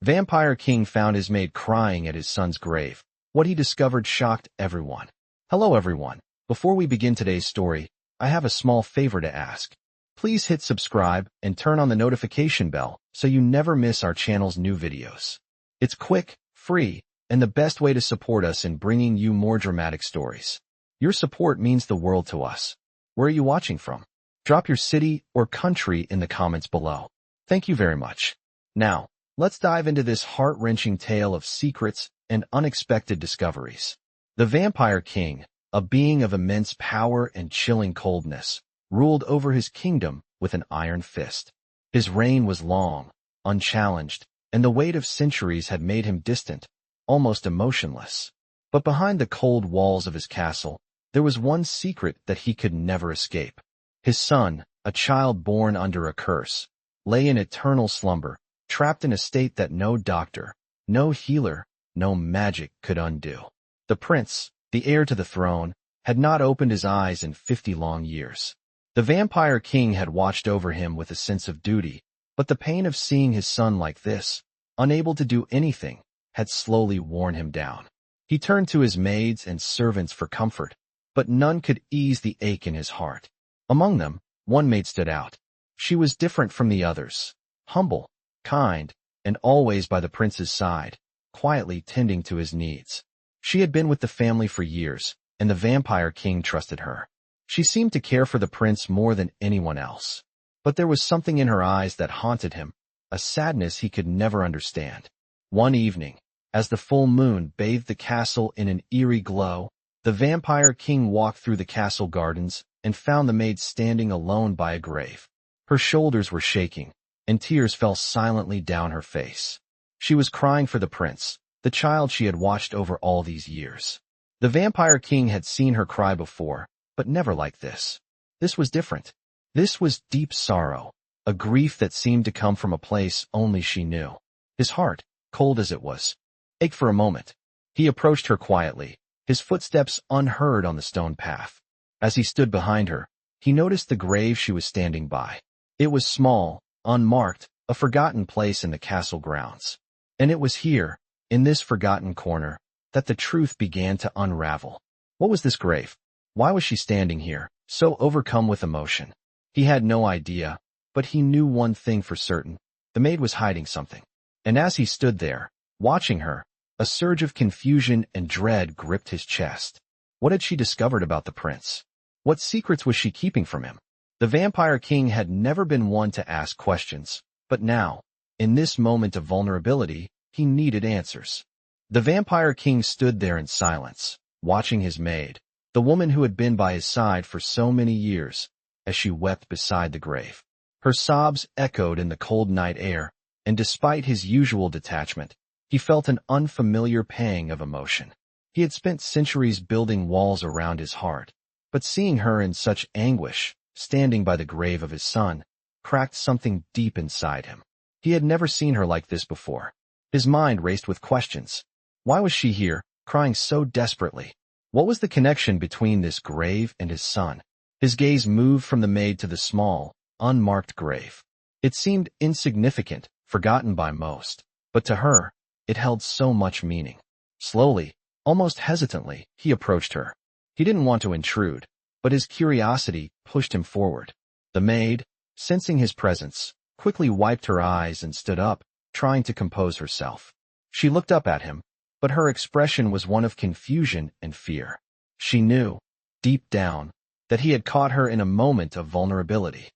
Vampire King found his maid crying at his son's grave. What he discovered shocked everyone. Hello everyone. Before we begin today's story, I have a small favor to ask. Please hit subscribe and turn on the notification bell so you never miss our channel's new videos. It's quick, free, and the best way to support us in bringing you more dramatic stories. Your support means the world to us. Where are you watching from? Drop your city or country in the comments below. Thank you very much. Now, let's dive into this heart-wrenching tale of secrets and unexpected discoveries. The Vampire King, a being of immense power and chilling coldness, ruled over his kingdom with an iron fist. His reign was long, unchallenged, and the weight of centuries had made him distant, almost emotionless. But behind the cold walls of his castle, there was one secret that he could never escape. His son, a child born under a curse, lay in eternal slumber, trapped in a state that no doctor, no healer, no magic could undo. The prince, the heir to the throne, had not opened his eyes in 50 long years. The Vampire King had watched over him with a sense of duty, but the pain of seeing his son like this, unable to do anything, had slowly worn him down. He turned to his maids and servants for comfort, but none could ease the ache in his heart. Among them, one maid stood out. She was different from the others, humble, kind, and always by the prince's side, quietly tending to his needs. She had been with the family for years, and the Vampire King trusted her. She seemed to care for the prince more than anyone else. But there was something in her eyes that haunted him, a sadness he could never understand. One evening, as the full moon bathed the castle in an eerie glow, the Vampire King walked through the castle gardens and found the maid standing alone by a grave. Her shoulders were shaking, and tears fell silently down her face. She was crying for the prince, the child she had watched over all these years. The Vampire King had seen her cry before, but never like this. This was different. This was deep sorrow, a grief that seemed to come from a place only she knew. His heart, cold as it was, ached for a moment. He approached her quietly, his footsteps unheard on the stone path. As he stood behind her, he noticed the grave she was standing by. It was small, unmarked, a forgotten place in the castle grounds. And it was here, in this forgotten corner, that the truth began to unravel. What was this grave? Why was she standing here, so overcome with emotion? He had no idea, but he knew one thing for certain. The maid was hiding something. And as he stood there, watching her, a surge of confusion and dread gripped his chest. What had she discovered about the prince? What secrets was she keeping from him? The Vampire King had never been one to ask questions, but now, in this moment of vulnerability, he needed answers. The Vampire King stood there in silence, watching his maid, the woman who had been by his side for so many years, as she wept beside the grave. Her sobs echoed in the cold night air, and despite his usual detachment, he felt an unfamiliar pang of emotion. He had spent centuries building walls around his heart, but seeing her in such anguish, standing by the grave of his son, cracked something deep inside him. He had never seen her like this before. His mind raced with questions. Why was she here, crying so desperately? What was the connection between this grave and his son? His gaze moved from the maid to the small, unmarked grave. It seemed insignificant, forgotten by most, but to her, it held so much meaning. Slowly, almost hesitantly, he approached her. He didn't want to intrude, but his curiosity pushed him forward. The maid, sensing his presence, quickly wiped her eyes and stood up, trying to compose herself. She looked up at him, but her expression was one of confusion and fear. She knew, deep down, that he had caught her in a moment of vulnerability.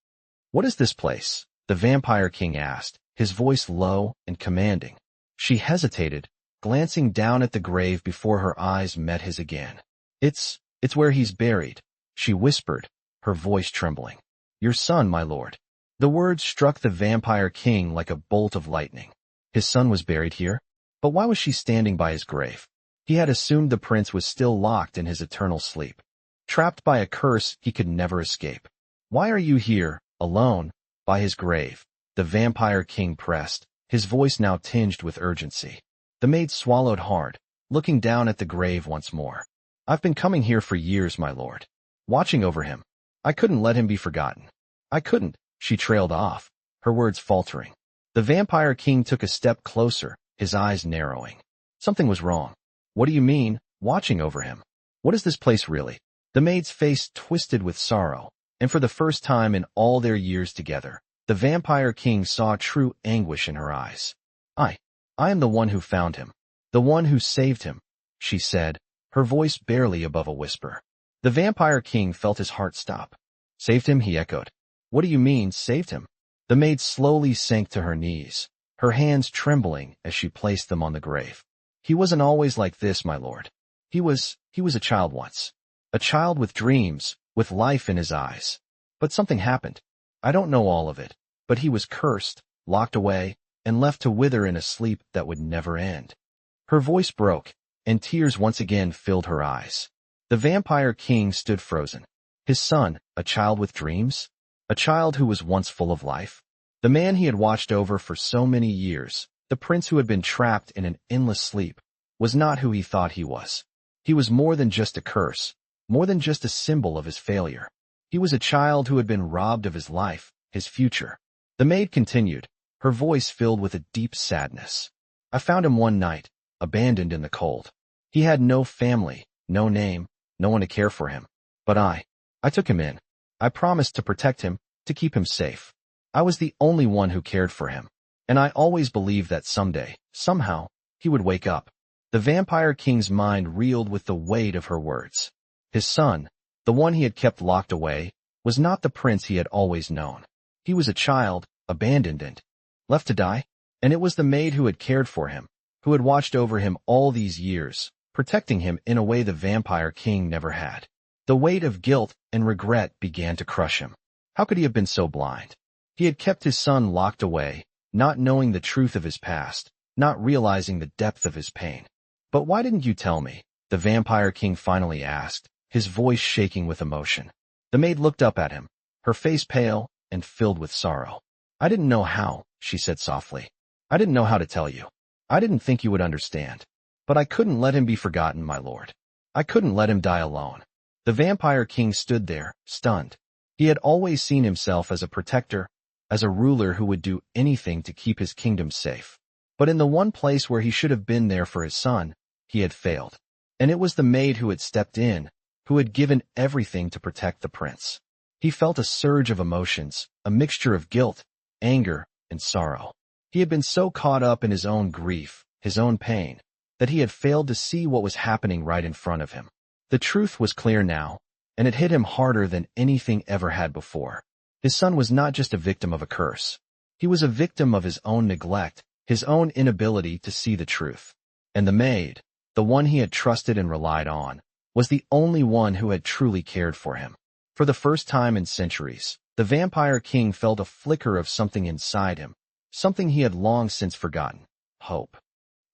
"What is this place?" the Vampire King asked, his voice low and commanding. She hesitated, glancing down at the grave before her eyes met his again. It's where he's buried," she whispered, her voice trembling. "Your son, my lord." The words struck the Vampire King like a bolt of lightning. His son was buried here? But why was she standing by his grave? He had assumed the prince was still locked in his eternal sleep, trapped by a curse he could never escape. "Why are you here, alone, by his grave?" the Vampire King pressed, his voice now tinged with urgency. The maid swallowed hard, looking down at the grave once more. "I've been coming here for years, my lord, watching over him. I couldn't let him be forgotten. I couldn't," she trailed off, her words faltering. The vampire king took a step closer, his eyes narrowing. Something was wrong. What do you mean, watching over him? What is this place really? The maid's face twisted with sorrow, and for the first time in all their years together, the vampire king saw true anguish in her eyes. I am the one who found him. The one who saved him, she said, her voice barely above a whisper. The vampire king felt his heart stop. Saved him, he echoed. What do you mean, saved him? The maid slowly sank to her knees, her hands trembling as she placed them on the grave. He wasn't always like this, my lord. He was a child once. A child with dreams, with life in his eyes. But something happened. I don't know all of it, but he was cursed, locked away, and left to wither in a sleep that would never end. Her voice broke, and tears once again filled her eyes. The vampire king stood frozen. His son, a child with dreams? A child who was once full of life? The man he had watched over for so many years, the prince who had been trapped in an endless sleep, was not who he thought he was. He was more than just a curse, more than just a symbol of his failure. He was a child who had been robbed of his life, his future. The maid continued, her voice filled with a deep sadness. I found him one night, abandoned in the cold. He had no family, no name, no one to care for him. But I took him in. I promised to protect him, to keep him safe. I was the only one who cared for him. And I always believed that someday, somehow, he would wake up. The vampire king's mind reeled with the weight of her words. His son, the one he had kept locked away, was not the prince he had always known. He was a child, abandoned and left to die. And it was the maid who had cared for him, who had watched over him all these years, protecting him in a way the vampire king never had. The weight of guilt and regret began to crush him. How could he have been so blind? He had kept his son locked away, not knowing the truth of his past, not realizing the depth of his pain. But why didn't you tell me? The vampire king finally asked, his voice shaking with emotion. The maid looked up at him, her face pale and filled with sorrow. I didn't know how, she said softly. I didn't know how to tell you. I didn't think you would understand. But I couldn't let him be forgotten, my lord. I couldn't let him die alone. The vampire king stood there, stunned. He had always seen himself as a protector, as a ruler who would do anything to keep his kingdom safe. But in the one place where he should have been there for his son, he had failed. And it was the maid who had stepped in, who had given everything to protect the prince. He felt a surge of emotions, a mixture of guilt, anger, and sorrow. He had been so caught up in his own grief, his own pain, that he had failed to see what was happening right in front of him. The truth was clear now, and it hit him harder than anything ever had before. His son was not just a victim of a curse. He was a victim of his own neglect, his own inability to see the truth. And the maid, the one he had trusted and relied on, was the only one who had truly cared for him. For the first time in centuries, the vampire king felt a flicker of something inside him, something he had long since forgotten: hope.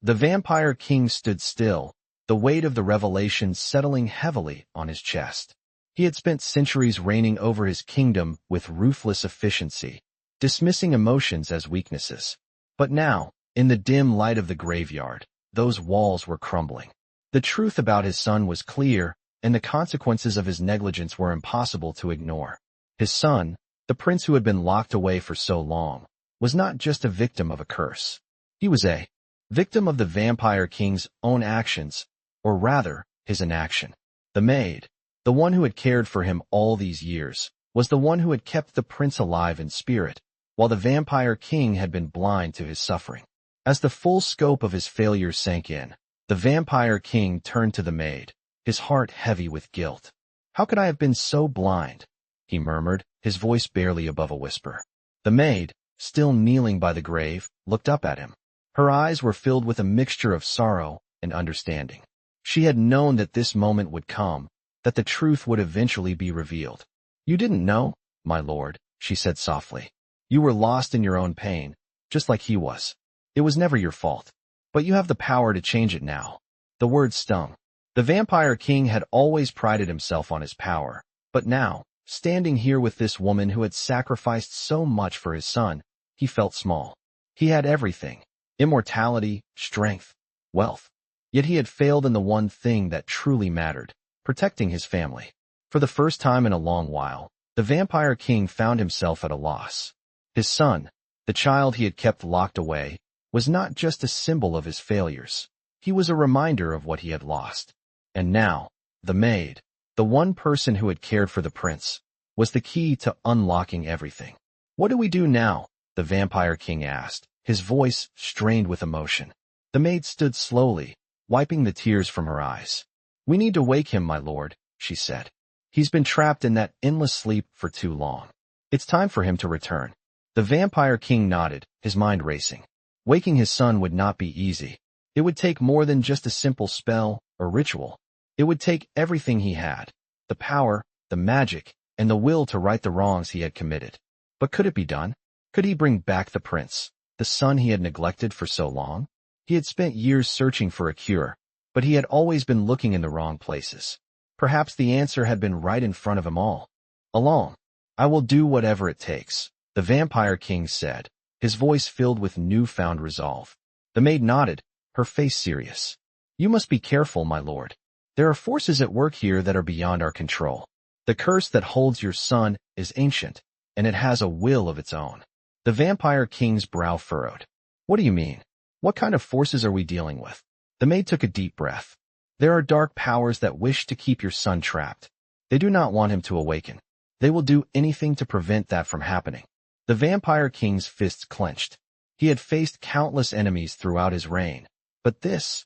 The vampire king stood still, the weight of the revelation settling heavily on his chest. He had spent centuries reigning over his kingdom with ruthless efficiency, dismissing emotions as weaknesses. But now, in the dim light of the graveyard, those walls were crumbling. The truth about his son was clear, and the consequences of his negligence were impossible to ignore. His son, the prince who had been locked away for so long, was not just a victim of a curse. He was a victim of the vampire king's own actions, or rather, his inaction. The maid, the one who had cared for him all these years, was the one who had kept the prince alive in spirit, while the vampire king had been blind to his suffering. As the full scope of his failure sank in, the vampire king turned to the maid, his heart heavy with guilt. How could I have been so blind? He murmured, his voice barely above a whisper. The maid, still kneeling by the grave, looked up at him. Her eyes were filled with a mixture of sorrow and understanding. She had known that this moment would come, that the truth would eventually be revealed. You didn't know, my lord, she said softly. You were lost in your own pain, just like he was. It was never your fault. But you have the power to change it now. The words stung. The vampire king had always prided himself on his power, but now, standing here with this woman who had sacrificed so much for his son, he felt small. He had everything: immortality, strength, wealth. Yet he had failed in the one thing that truly mattered: protecting his family. For the first time in a long while, the vampire king found himself at a loss. His son, The child he had kept locked away was not just a symbol of his failures. He was a reminder of what he had lost. And now, the maid, the one person who had cared for the prince, was the key to unlocking everything. "What do we do now?" the Vampire King asked, his voice strained with emotion. The maid stood slowly, wiping the tears from her eyes. "We need to wake him, my lord," she said. "He's been trapped in that endless sleep for too long. It's time for him to return." The Vampire King nodded, his mind racing. Waking his son would not be easy. It would take more than just a simple spell or ritual. It would take everything he had, the power, the magic, and the will to right the wrongs he had committed. But could it be done? Could he bring back the prince, the son he had neglected for so long? He had spent years searching for a cure, but he had always been looking in the wrong places. Perhaps the answer had been right in front of him all along. "I will do whatever it takes," the Vampire King said, his voice filled with newfound resolve. The maid nodded, her face serious. "You must be careful, my lord. There are forces at work here that are beyond our control. The curse that holds your son is ancient, and it has a will of its own." The Vampire King's brow furrowed. "What do you mean? What kind of forces are we dealing with?" The maid took a deep breath. "There are dark powers that wish to keep your son trapped. They do not want him to awaken. They will do anything to prevent that from happening." The Vampire King's fists clenched. He had faced countless enemies throughout his reign, but this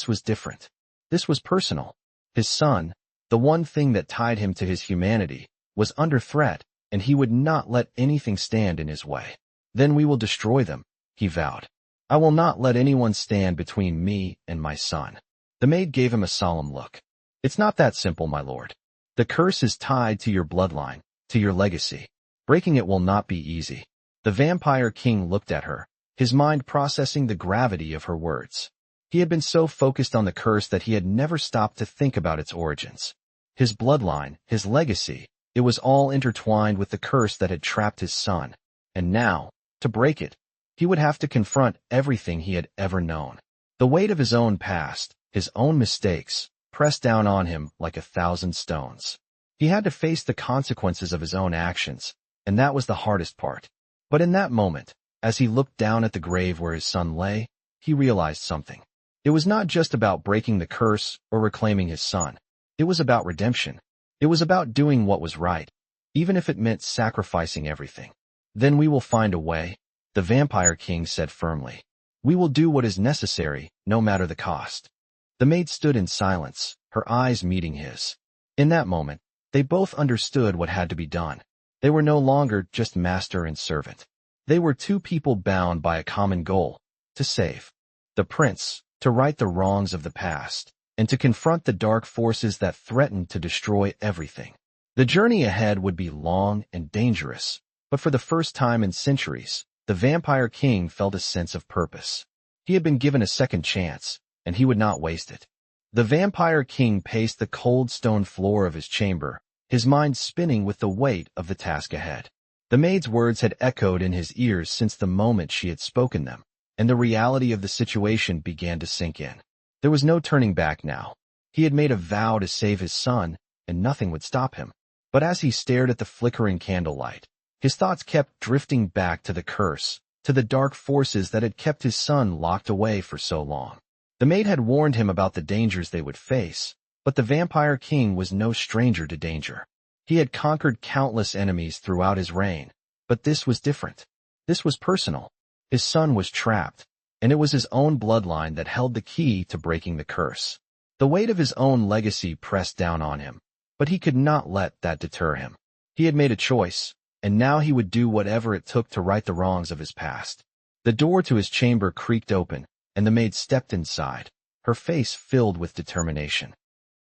was different. This was personal. His son, the one thing that tied him to his humanity, was under threat, and he would not let anything stand in his way. "Then we will destroy them," he vowed. "I will not let anyone stand between me and my son." The maid gave him a solemn look. "It's not that simple, my lord. The curse is tied to your bloodline, to your legacy. Breaking it will not be easy." The Vampire King looked at her, his mind processing the gravity of her words. He had been so focused on the curse that he had never stopped to think about its origins. His bloodline, his legacy, it was all intertwined with the curse that had trapped his son. And now, to break it, he would have to confront everything he had ever known. The weight of his own past, his own mistakes, pressed down on him like 1,000 stones. He had to face the consequences of his own actions, and that was the hardest part. But in that moment, as he looked down at the grave where his son lay, he realized something. It was not just about breaking the curse or reclaiming his son. It was about redemption. It was about doing what was right, even if it meant sacrificing everything. "Then we will find a way," the Vampire King said firmly. "We will do what is necessary, no matter the cost." The maid stood in silence, her eyes meeting his. In that moment, they both understood what had to be done. They were no longer just master and servant. They were two people bound by a common goal: to save the prince, to right the wrongs of the past, and to confront the dark forces that threatened to destroy everything. The journey ahead would be long and dangerous, but for the first time in centuries, the Vampire King felt a sense of purpose. He had been given a second chance, and he would not waste it. The Vampire King paced the cold stone floor of his chamber, his mind spinning with the weight of the task ahead. The maid's words had echoed in his ears since the moment she had spoken them, and the reality of the situation began to sink in. There was no turning back now. He had made a vow to save his son, and nothing would stop him. But as he stared at the flickering candlelight, his thoughts kept drifting back to the curse, to the dark forces that had kept his son locked away for so long. The maid had warned him about the dangers they would face, but the Vampire King was no stranger to danger. He had conquered countless enemies throughout his reign, but this was different. This was personal. His son was trapped, and it was his own bloodline that held the key to breaking the curse. The weight of his own legacy pressed down on him, but he could not let that deter him. He had made a choice, and now he would do whatever it took to right the wrongs of his past. The door to his chamber creaked open, and the maid stepped inside, her face filled with determination.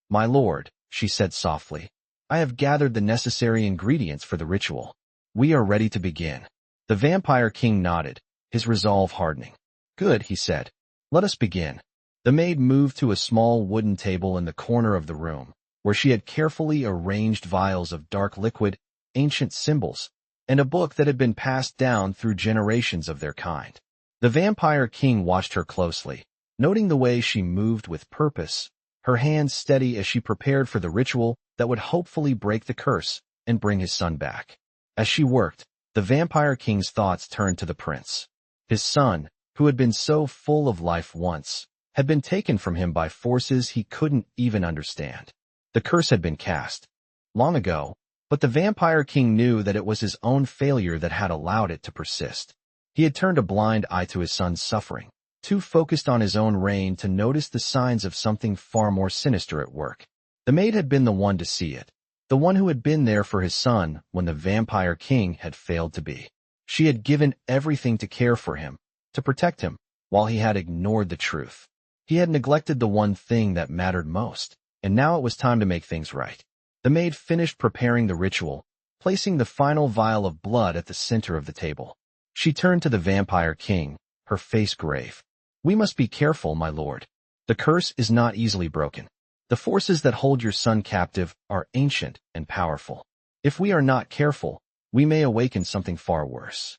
"My lord," she said softly, "I have gathered the necessary ingredients for the ritual. We are ready to begin." The Vampire King nodded, his resolve hardening. "Good," he said. "Let us begin." The maid moved to a small wooden table in the corner of the room, where she had carefully arranged vials of dark liquid, ancient symbols, and a book that had been passed down through generations of their kind. The Vampire King watched her closely, noting the way she moved with purpose, her hands steady as she prepared for the ritual that would hopefully break the curse and bring his son back. As she worked, the The vampire king's thoughts turned to the prince. His son, who had been so full of life once, had been taken from him by forces he couldn't even understand. The curse had been cast long ago, but the vampire king knew that it was his own failure that had allowed it to persist. He had turned a blind eye to his son's suffering, too focused on his own reign to notice the signs of something far more sinister at work. The maid had been the one to see it, the one who had been there for his son when the vampire king had failed to be. She had given everything to care for him, to protect him, while he had ignored the truth. He had neglected the one thing that mattered most, and now it was time to make things right. The maid finished preparing the ritual, placing the final vial of blood at the center of the table. She turned to the vampire king, her face grave. "We must be careful, my lord. The curse is not easily broken. The forces that hold your son captive are ancient and powerful. If we are not careful, we may awaken something far worse."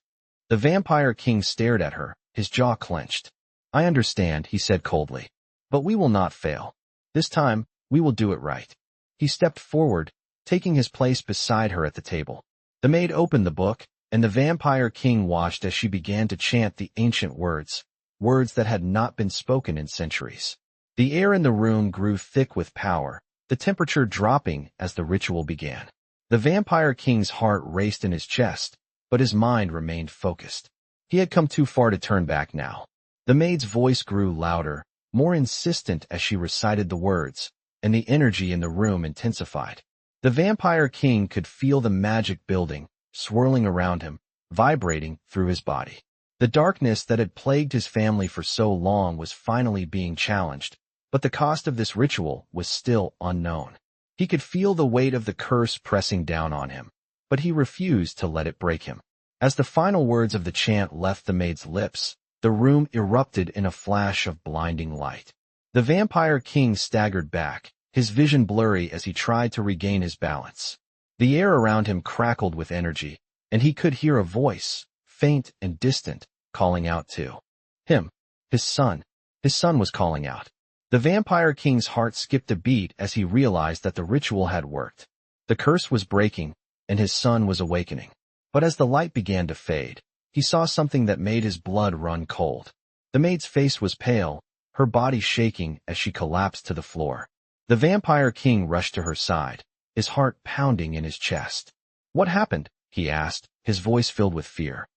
The vampire king stared at her, his jaw clenched. "I understand," he said coldly, "but we will not fail. This time, we will do it right." He stepped forward, taking his place beside her at the table. The maid opened the book, and the vampire king watched as she began to chant the ancient words, words that had not been spoken in centuries. The air in the room grew thick with power, the temperature dropping as the ritual began. The vampire king's heart raced in his chest, but his mind remained focused. He had come too far to turn back now. The maid's voice grew louder, more insistent as she recited the words, and the energy in the room intensified. The vampire king could feel the magic building, swirling around him, vibrating through his body. The darkness that had plagued his family for so long was finally being challenged, but the cost of this ritual was still unknown. He could feel the weight of the curse pressing down on him, but he refused to let it break him. As the final words of the chant left the maid's lips, the room erupted in a flash of blinding light. The vampire king staggered back, his vision blurry as he tried to regain his balance. The air around him crackled with energy, and he could hear a voice, faint and distant, calling out to him. His son. His son was calling out. The vampire king's heart skipped a beat as he realized that the ritual had worked. The curse was breaking, and his son was awakening. But as the light began to fade, he saw something that made his blood run cold. The maid's face was pale, her body shaking as she collapsed to the floor. The vampire king rushed to her side, his heart pounding in his chest. "What happened?" he asked, his voice filled with fear.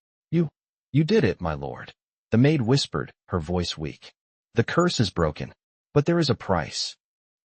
You did it, my lord," the maid whispered, her voice weak. "The curse is broken, but there is a price."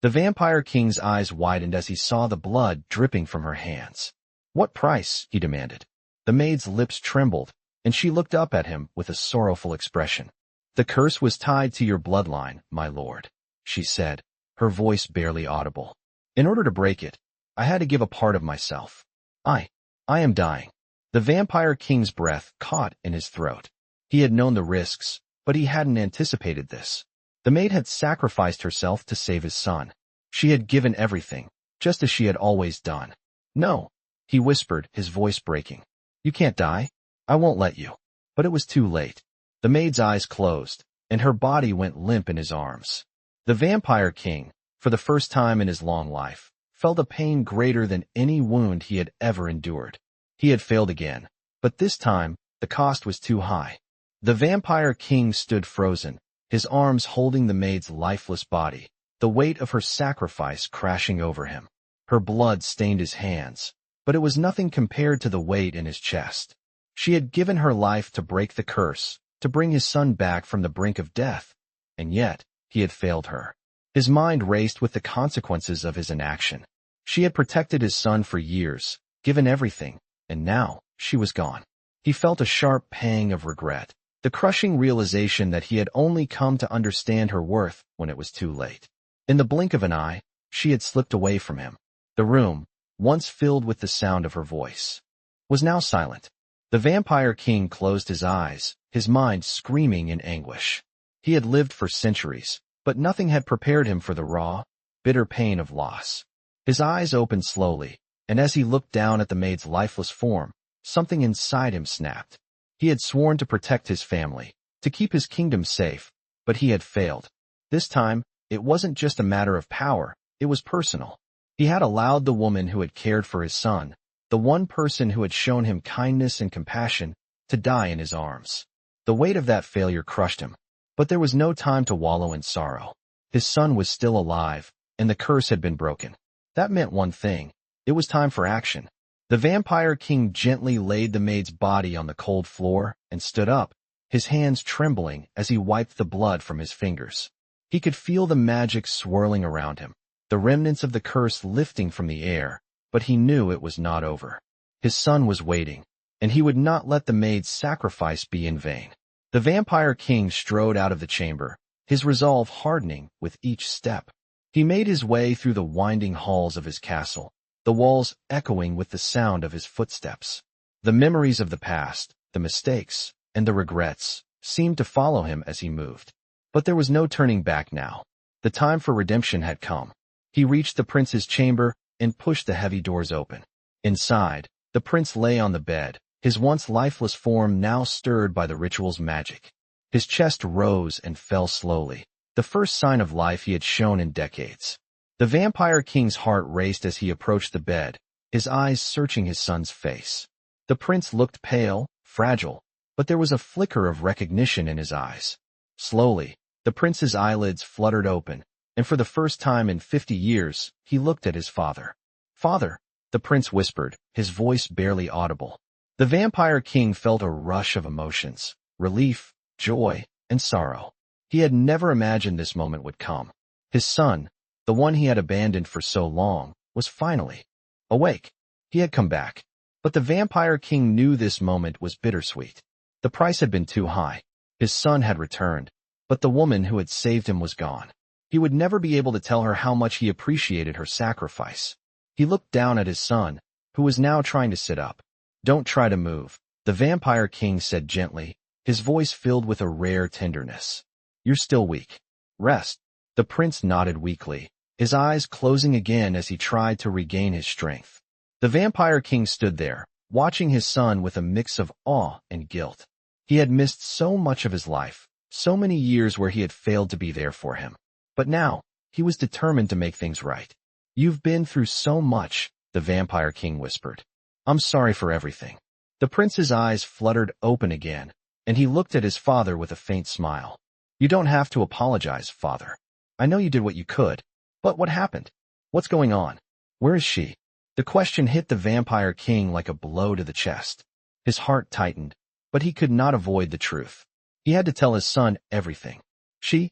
The vampire king's eyes widened as he saw the blood dripping from her hands. "What price?" he demanded. The maid's lips trembled, and she looked up at him with a sorrowful expression. "The curse was tied to your bloodline, my lord," she said, her voice barely audible. "In order to break it, I had to give a part of myself. I am dying." The vampire king's breath caught in his throat. He had known the risks, but he hadn't anticipated this. The maid had sacrificed herself to save his son. She had given everything, just as she had always done. "No," he whispered, his voice breaking. "You can't die. I won't let you." But it was too late. The maid's eyes closed, and her body went limp in his arms. The vampire king, for the first time in his long life, felt a pain greater than any wound he had ever endured. He had failed again, but this time, the cost was too high. The vampire king stood frozen, his arms holding the maid's lifeless body, the weight of her sacrifice crashing over him. Her blood stained his hands, but it was nothing compared to the weight in his chest. She had given her life to break the curse, to bring his son back from the brink of death, and yet, he had failed her. His mind raced with the consequences of his inaction. She had protected his son for years, given everything, and now, she was gone. He felt a sharp pang of regret, the crushing realization that he had only come to understand her worth when it was too late. In the blink of an eye, she had slipped away from him. The room, once filled with the sound of her voice, was now silent. The vampire king closed his eyes, his mind screaming in anguish. He had lived for centuries, but nothing had prepared him for the raw, bitter pain of loss. His eyes opened slowly, and as he looked down at the maid's lifeless form, something inside him snapped. He had sworn to protect his family, to keep his kingdom safe, but he had failed. This time, it wasn't just a matter of power, it was personal. He had allowed the woman who had cared for his son, the one person who had shown him kindness and compassion, to die in his arms. The weight of that failure crushed him, but there was no time to wallow in sorrow. His son was still alive, and the curse had been broken. That meant one thing: it was time for action. The Vampire King gently laid the maid's body on the cold floor and stood up, his hands trembling as he wiped the blood from his fingers. He could feel the magic swirling around him, the remnants of the curse lifting from the air, but he knew it was not over. His son was waiting, and he would not let the maid's sacrifice be in vain. The Vampire King strode out of the chamber, his resolve hardening with each step. He made his way through the winding halls of his castle, the walls echoing with the sound of his footsteps. The memories of the past, the mistakes, and the regrets seemed to follow him as he moved. But there was no turning back now. The time for redemption had come. He reached the prince's chamber and pushed the heavy doors open. Inside, the prince lay on the bed, his once lifeless form now stirred by the ritual's magic. His chest rose and fell slowly, the first sign of life he had shown in decades. The Vampire King's heart raced as he approached the bed, his eyes searching his son's face. The prince looked pale, fragile, but there was a flicker of recognition in his eyes. Slowly, the prince's eyelids fluttered open, and for the first time in 50 years, he looked at his father. "Father," the prince whispered, his voice barely audible. The Vampire King felt a rush of emotions: relief, joy, and sorrow. He had never imagined this moment would come. His son, the one he had abandoned for so long, was finally awake. He had come back. But the Vampire King knew this moment was bittersweet. The price had been too high. His son had returned, but the woman who had saved him was gone. He would never be able to tell her how much he appreciated her sacrifice. He looked down at his son, who was now trying to sit up. "Don't try to move," the Vampire King said gently, his voice filled with a rare tenderness. "You're still weak. Rest." The prince nodded weakly, his eyes closing again as he tried to regain his strength. The Vampire King stood there, watching his son with a mix of awe and guilt. He had missed so much of his life, so many years where he had failed to be there for him. But now, he was determined to make things right. "You've been through so much," the Vampire King whispered. "I'm sorry for everything." The prince's eyes fluttered open again, and he looked at his father with a faint smile. "You don't have to apologize, father. I know you did what you could. But what happened? What's going on? Where is she?" The question hit the Vampire King like a blow to the chest. His heart tightened, but he could not avoid the truth. He had to tell his son everything. She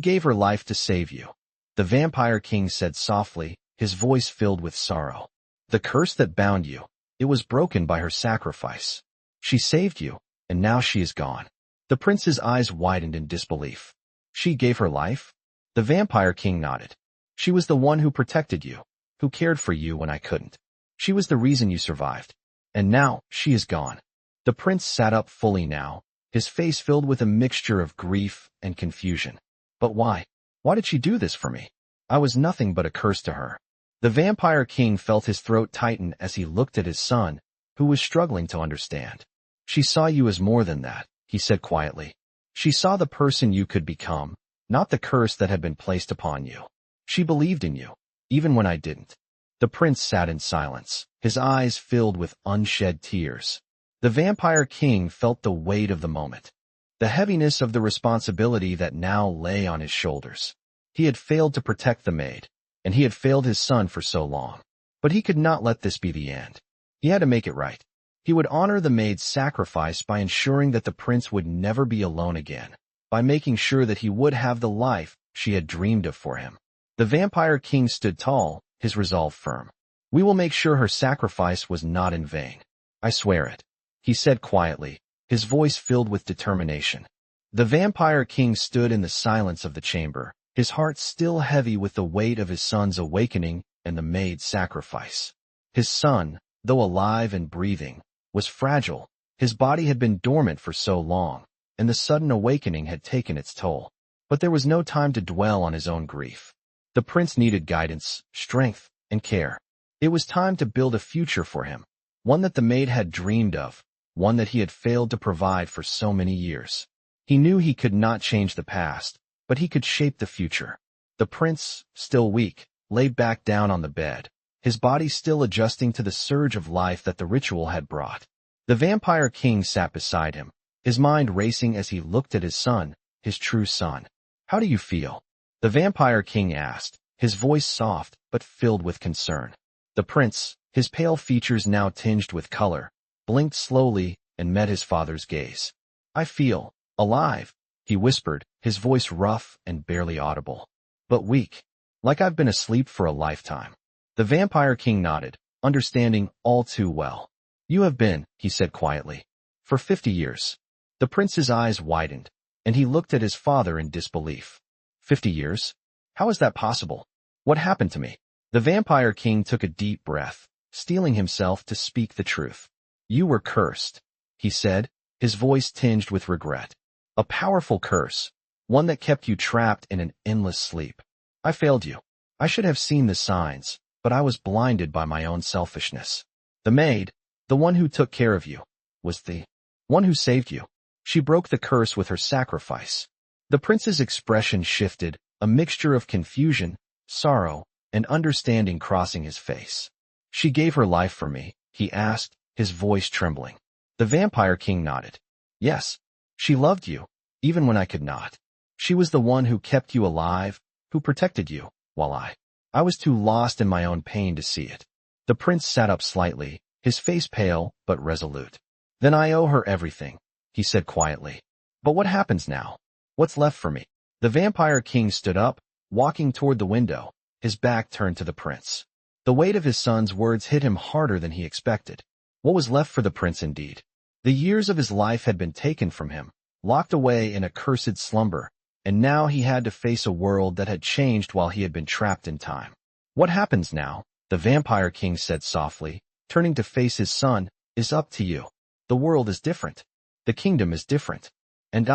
gave her life to save you," the Vampire King said softly, his voice filled with sorrow. "The curse that bound you, it was broken by her sacrifice. She saved you, and now she is gone." The prince's eyes widened in disbelief. "She gave her life?" The Vampire King nodded. "She was the one who protected you, who cared for you when I couldn't. She was the reason you survived. And now, she is gone." The prince sat up fully now, his face filled with a mixture of grief and confusion. "But why? Why did she do this for me? I was nothing but a curse to her." The Vampire King felt his throat tighten as he looked at his son, who was struggling to understand. "She saw you as more than that," he said quietly. "She saw the person you could become, not the curse that had been placed upon you. She believed in you, even when I didn't." The prince sat in silence, his eyes filled with unshed tears. The Vampire King felt the weight of the moment, the heaviness of the responsibility that now lay on his shoulders. He had failed to protect the maid, and he had failed his son for so long. But he could not let this be the end. He had to make it right. He would honor the maid's sacrifice by ensuring that the prince would never be alone again, by making sure that he would have the life she had dreamed of for him. The Vampire King stood tall, his resolve firm. "We will make sure her sacrifice was not in vain. I swear it," he said quietly, his voice filled with determination. The Vampire King stood in the silence of the chamber, his heart still heavy with the weight of his son's awakening and the maid's sacrifice. His son, though alive and breathing, was fragile. His body had been dormant for so long, and the sudden awakening had taken its toll. But there was no time to dwell on his own grief. The prince needed guidance, strength, and care. It was time to build a future for him, one that the maid had dreamed of, one that he had failed to provide for so many years. He knew he could not change the past, but he could shape the future. The prince, still weak, lay back down on the bed, his body still adjusting to the surge of life that the ritual had brought. The vampire king sat beside him, his mind racing as he looked at his son, his true son. "How do you feel?" the vampire king asked, his voice soft but filled with concern. The prince, his pale features now tinged with color, blinked slowly and met his father's gaze. "I feel alive," he whispered, his voice rough and barely audible. "But weak. Like I've been asleep for a lifetime." The vampire king nodded, understanding all too well. "You have been," he said quietly, "for 50 years. The prince's eyes widened, and he looked at his father in disbelief. 50 years? How is that possible? What happened to me?" The vampire king took a deep breath, steeling himself to speak the truth. "You were cursed," he said, his voice tinged with regret. "A powerful curse, one that kept you trapped in an endless sleep. I failed you. I should have seen the signs, but I was blinded by my own selfishness. The maid, the one who took care of you, was the one who saved you. She broke the curse with her sacrifice." The prince's expression shifted, a mixture of confusion, sorrow, and understanding crossing his face. "She gave her life for me?" he asked, his voice trembling. The vampire king nodded. "Yes, she loved you, even when I could not. She was the one who kept you alive, who protected you, while I was too lost in my own pain to see it." The prince sat up slightly, his face pale but resolute. "Then I owe her everything," he said quietly. "But what happens now? What's left for me?" The vampire king stood up, walking toward the window, his back turned to the prince. The weight of his son's words hit him harder than he expected. What was left for the prince indeed? The years of his life had been taken from him, locked away in a cursed slumber, and now he had to face a world that had changed while he had been trapped in time. "What happens now?" the vampire king said softly, turning to face his son, "is up to you. The world is different. The kingdom is different. And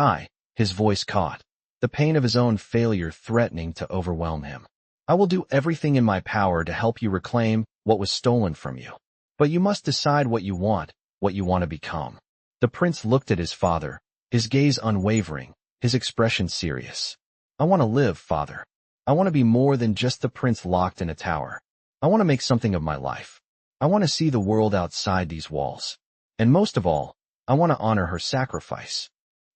his voice caught, the pain of his own failure threatening to overwhelm him. "I will do everything in my power to help you reclaim what was stolen from you. But you must decide what you want to become." The prince looked at his father, his gaze unwavering, his expression serious. "I want to live, father. I want to be more than just the prince locked in a tower. I want to make something of my life. I want to see the world outside these walls. And most of all, I want to honor her sacrifice."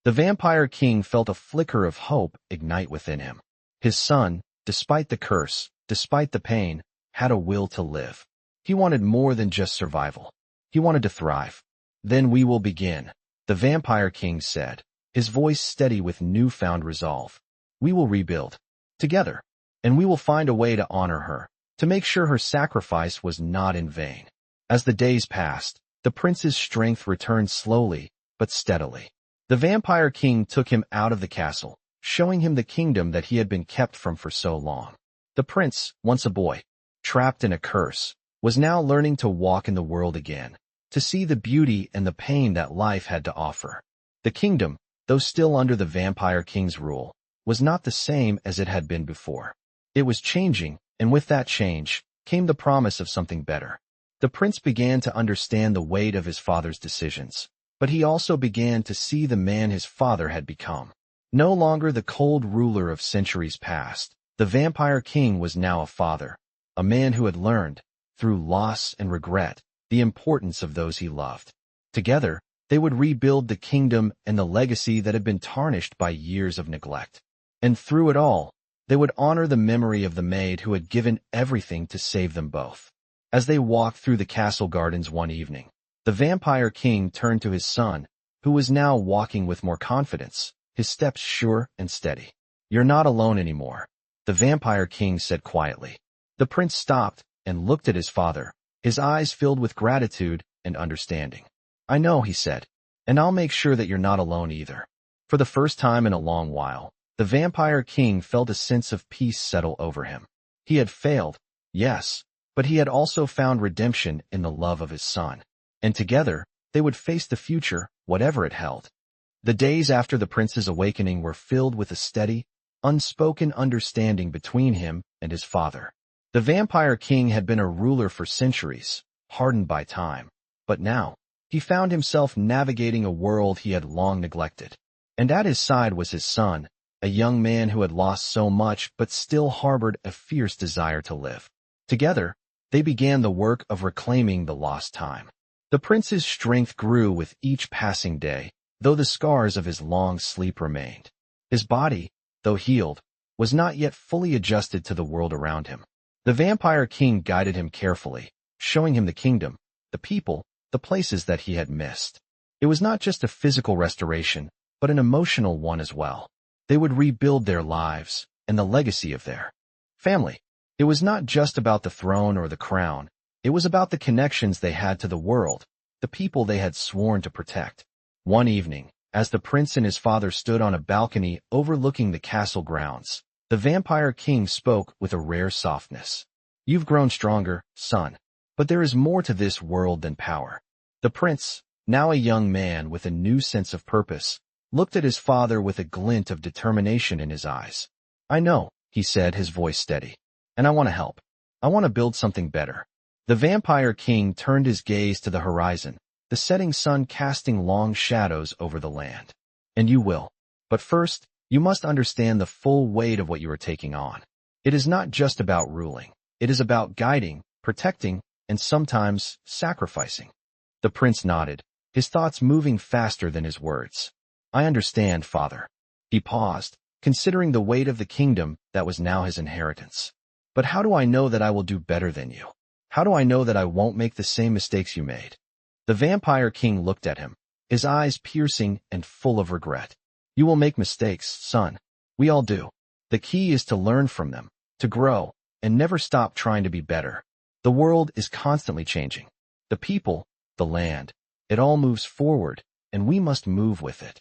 The vampire king felt a flicker of hope ignite within him. His son, despite the curse, despite the pain, had a will to live. He wanted more than just survival. He wanted to thrive. "Then we will begin," the vampire king said, his voice steady with newfound resolve. "We will rebuild. Together. And we will find a way to honor her, to make sure her sacrifice was not in vain." As the days passed, the prince's strength returned slowly, but steadily. The vampire king took him out of the castle, showing him the kingdom that he had been kept from for so long. The prince, once a boy, trapped in a curse, was now learning to walk in the world again, to see the beauty and the pain that life had to offer. The kingdom, though still under the vampire king's rule, was not the same as it had been before. It was changing, and with that change came the promise of something better. The prince began to understand the weight of his father's decisions, but he also began to see the man his father had become. No longer the cold ruler of centuries past, the vampire king was now a father, a man who had learned, through loss and regret, the importance of those he loved. Together, they would rebuild the kingdom and the legacy that had been tarnished by years of neglect. And through it all, they would honor the memory of the maid who had given everything to save them both. As they walked through the castle gardens one evening, the vampire king turned to his son, who was now walking with more confidence, his steps sure and steady. "You're not alone anymore," the vampire king said quietly. The prince stopped and looked at his father, his eyes filled with gratitude and understanding. "I know," he said, "and I'll make sure that you're not alone either." For the first time in a long while, the vampire king felt a sense of peace settle over him. He had failed, yes, but he had also found redemption in the love of his son. And together, they would face the future, whatever it held. The days after the prince's awakening were filled with a steady, unspoken understanding between him and his father. The vampire king had been a ruler for centuries, hardened by time, but now, he found himself navigating a world he had long neglected. And at his side was his son, a young man who had lost so much but still harbored a fierce desire to live. Together, they began the work of reclaiming the lost time. The prince's strength grew with each passing day, though the scars of his long sleep remained. His body, though healed, was not yet fully adjusted to the world around him. The vampire king guided him carefully, showing him the kingdom, the people, the places that he had missed. It was not just a physical restoration, but an emotional one as well. They would rebuild their lives and the legacy of their family. It was not just about the throne or the crown. It was about the connections they had to the world, the people they had sworn to protect. One evening, as the prince and his father stood on a balcony overlooking the castle grounds, the vampire king spoke with a rare softness. "You've grown stronger, son. But there is more to this world than power." The prince, now a young man with a new sense of purpose, looked at his father with a glint of determination in his eyes. "I know," he said, his voice steady. "And I want to help. I want to build something better." The vampire king turned his gaze to the horizon, the setting sun casting long shadows over the land. "And you will. But first, you must understand the full weight of what you are taking on. It is not just about ruling. It is about guiding, protecting, and sometimes sacrificing." The prince nodded, his thoughts moving faster than his words. "I understand, father." He paused, considering the weight of the kingdom that was now his inheritance. "But how do I know that I will do better than you? How do I know that I won't make the same mistakes you made?" The vampire king looked at him, his eyes piercing and full of regret. "You will make mistakes, son. We all do. The key is to learn from them, to grow, and never stop trying to be better. The world is constantly changing. The people, the land, it all moves forward, and we must move with it."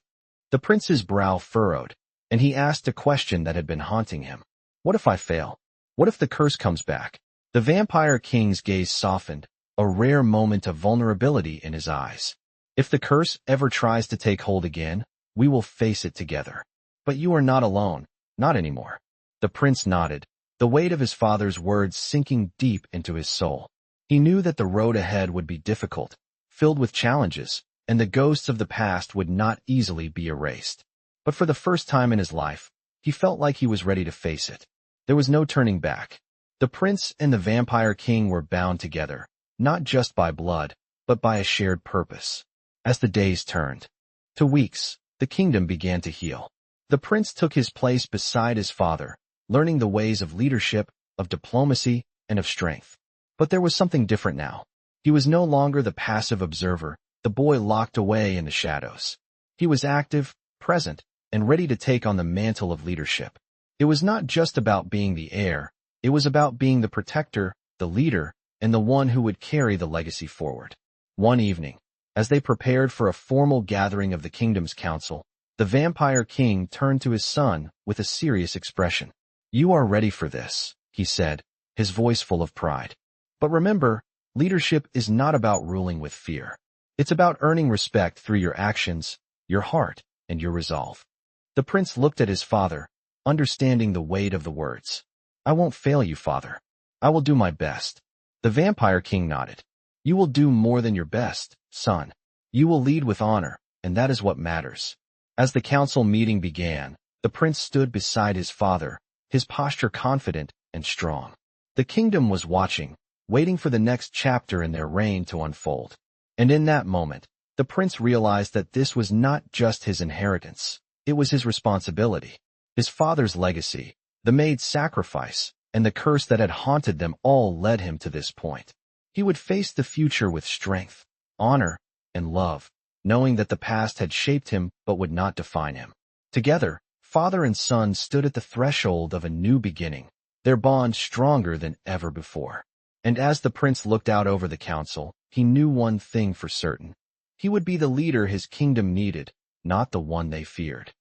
The prince's brow furrowed, and he asked a question that had been haunting him. "What if I fail? What if the curse comes back?" The vampire king's gaze softened, a rare moment of vulnerability in his eyes. "If the curse ever tries to take hold again, we will face it together. But you are not alone, not anymore." The prince nodded, the weight of his father's words sinking deep into his soul. He knew that the road ahead would be difficult, filled with challenges, and the ghosts of the past would not easily be erased. But for the first time in his life, he felt like he was ready to face it. There was no turning back. The prince and the vampire king were bound together, not just by blood, but by a shared purpose. As the days turned to weeks, the kingdom began to heal. The prince took his place beside his father, learning the ways of leadership, of diplomacy, and of strength. But there was something different now. He was no longer the passive observer, the boy locked away in the shadows. He was active, present, and ready to take on the mantle of leadership. It was not just about being the heir. It was about being the protector, the leader, and the one who would carry the legacy forward. One evening, as they prepared for a formal gathering of the kingdom's council, the vampire king turned to his son with a serious expression. "You are ready for this," he said, his voice full of pride. "But remember, leadership is not about ruling with fear. It's about earning respect through your actions, your heart, and your resolve." The prince looked at his father, understanding the weight of the words. "I won't fail you, father. I will do my best." The vampire king nodded. "You will do more than your best, son. You will lead with honor, and that is what matters." As the council meeting began, the prince stood beside his father, his posture confident and strong. The kingdom was watching, waiting for the next chapter in their reign to unfold. And in that moment, the prince realized that this was not just his inheritance. It was his responsibility. His father's legacy, the maid's sacrifice, and the curse that had haunted them all led him to this point. He would face the future with strength, honor, and love, knowing that the past had shaped him but would not define him. Together, father and son stood at the threshold of a new beginning, their bond stronger than ever before. And as the prince looked out over the council, he knew one thing for certain. He would be the leader his kingdom needed, not the one they feared.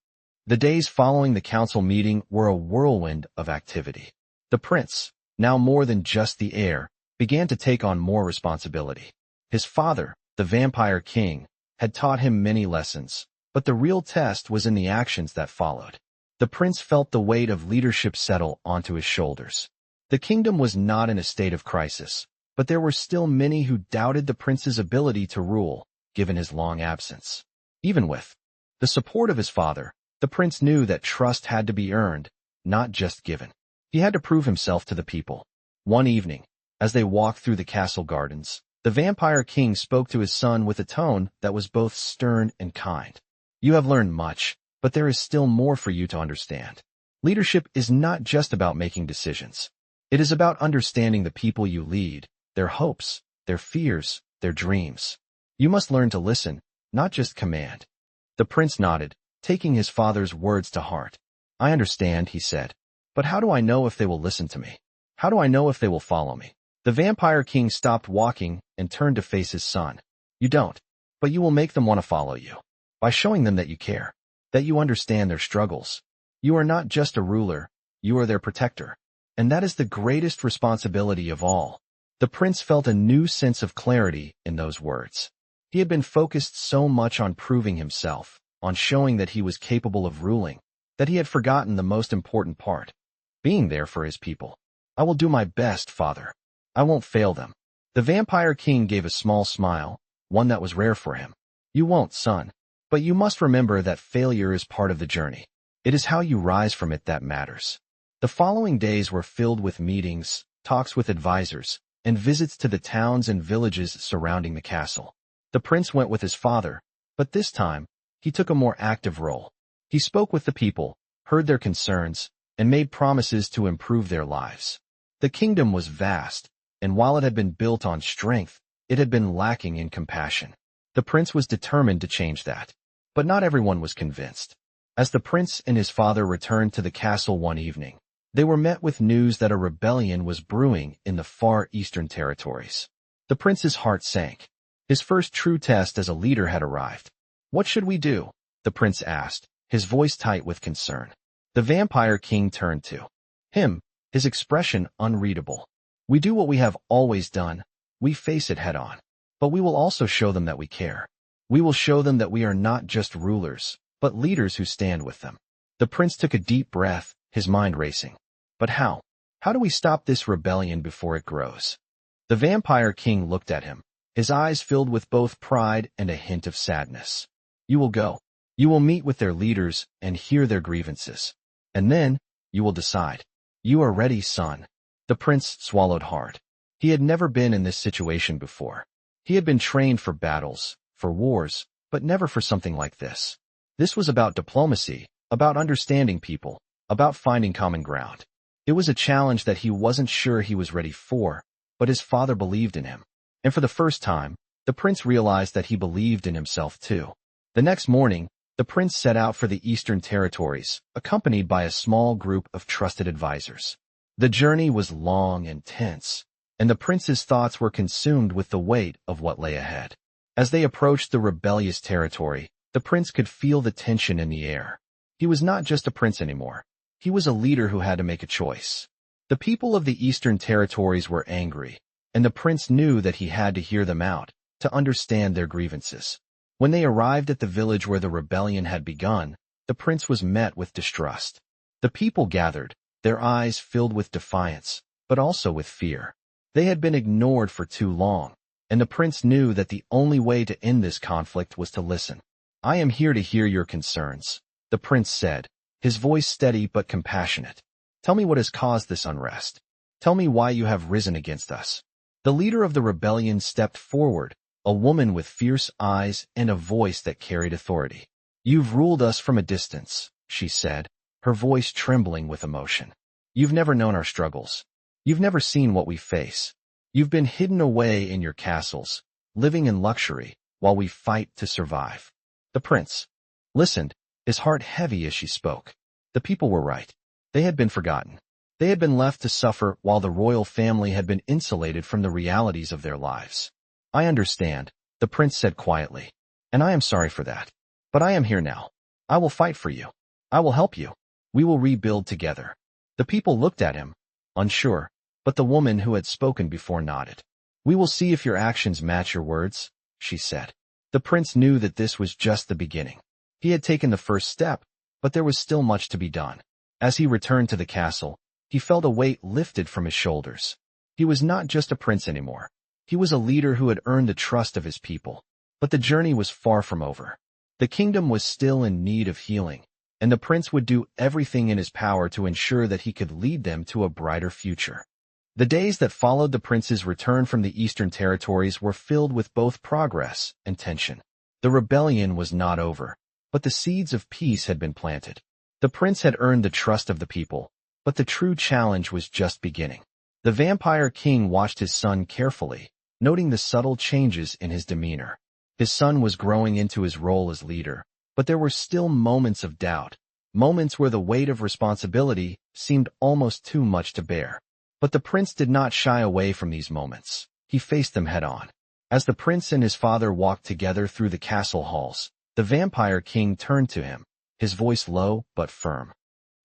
The days following the council meeting were a whirlwind of activity. The prince, now more than just the heir, began to take on more responsibility. His father, the vampire king, had taught him many lessons, but the real test was in the actions that followed. The prince felt the weight of leadership settle onto his shoulders. The kingdom was not in a state of crisis, but there were still many who doubted the prince's ability to rule, given his long absence. Even with the support of his father, the prince knew that trust had to be earned, not just given. He had to prove himself to the people. One evening, As they walked through the castle gardens, the vampire king spoke to his son with a tone that was both stern and kind. You have learned much, but there is still more for you to understand. Leadership is not just about making decisions. It is about understanding the people you lead, their hopes, their fears, their dreams. You must learn to listen, not just command. The prince nodded, taking his father's words to heart. I understand, he said. But how do I know if they will listen to me? How do I know if they will follow me? The vampire king stopped walking and turned to face his son. You don't, but you will make them want to follow you. By showing them that you care, that you understand their struggles. You are not just a ruler, you are their protector. And that is the greatest responsibility of all. The prince felt a new sense of clarity in those words. He had been focused so much on proving himself, on showing that he was capable of ruling, that he had forgotten the most important part, being there for his people. I will do my best, father. I won't fail them. The vampire king gave a small smile, one that was rare for him. You won't, son. But you must remember that failure is part of the journey. It is how you rise from it that matters. The following days were filled with meetings, talks with advisors, and visits to the towns and villages surrounding the castle. The prince went with his father, but this time, he took a more active role. He spoke with the people, heard their concerns, and made promises to improve their lives. The kingdom was vast, and while it had been built on strength, it had been lacking in compassion. The prince was determined to change that. But not everyone was convinced. As the prince and his father returned to the castle one evening, they were met with news that a rebellion was brewing in the far eastern territories. The prince's heart sank. His first true test as a leader had arrived. What should we do? The prince asked, his voice tight with concern. The vampire king turned to him, his expression unreadable. We do what we have always done. We face it head on. But we will also show them that we care. We will show them that we are not just rulers, but leaders who stand with them. The prince took a deep breath, his mind racing. But how? How do we stop this rebellion before it grows? The vampire king looked at him, his eyes filled with both pride and a hint of sadness. You will go. You will meet with their leaders and hear their grievances. And then, you will decide. You are ready, son. The prince swallowed hard. He had never been in this situation before. He had been trained for battles, for wars, but never for something like this. This was about diplomacy, about understanding people, about finding common ground. It was a challenge that he wasn't sure he was ready for, but his father believed in him. And for the first time, the prince realized that he believed in himself too. The next morning, the prince set out for the eastern territories, accompanied by a small group of trusted advisors. The journey was long and tense, and the prince's thoughts were consumed with the weight of what lay ahead. As they approached the rebellious territory, the prince could feel the tension in the air. He was not just a prince anymore. He was a leader who had to make a choice. The people of the eastern territories were angry, and the prince knew that he had to hear them out, to understand their grievances. When they arrived at the village where the rebellion had begun, the prince was met with distrust. The people gathered, their eyes filled with defiance, but also with fear. They had been ignored for too long, and the prince knew that the only way to end this conflict was to listen. I am here to hear your concerns, the prince said, his voice steady but compassionate. Tell me what has caused this unrest. Tell me why you have risen against us. The leader of the rebellion stepped forward, a woman with fierce eyes and a voice that carried authority. You've ruled us from a distance, she said, her voice trembling with emotion. You've never known our struggles. You've never seen what we face. You've been hidden away in your castles, living in luxury, while we fight to survive. The prince listened, his heart heavy as she spoke. The people were right. They had been forgotten. They had been left to suffer while the royal family had been insulated from the realities of their lives. I understand, the prince said quietly, and I am sorry for that. But I am here now. I will fight for you. I will help you. We will rebuild together. The people looked at him, unsure, but the woman who had spoken before nodded. We will see if your actions match your words, she said. The prince knew that this was just the beginning. He had taken the first step, but there was still much to be done. As he returned to the castle, he felt a weight lifted from his shoulders. He was not just a prince anymore. He was a leader who had earned the trust of his people. But the journey was far from over. The kingdom was still in need of healing, and the prince would do everything in his power to ensure that he could lead them to a brighter future. The days that followed the prince's return from the eastern territories were filled with both progress and tension. The rebellion was not over, but the seeds of peace had been planted. The prince had earned the trust of the people, but the true challenge was just beginning. The vampire king watched his son carefully, noting the subtle changes in his demeanor. His son was growing into his role as leader, but there were still moments of doubt, moments where the weight of responsibility seemed almost too much to bear. But the prince did not shy away from these moments. He faced them head-on. As the prince and his father walked together through the castle halls, the vampire king turned to him, his voice low but firm.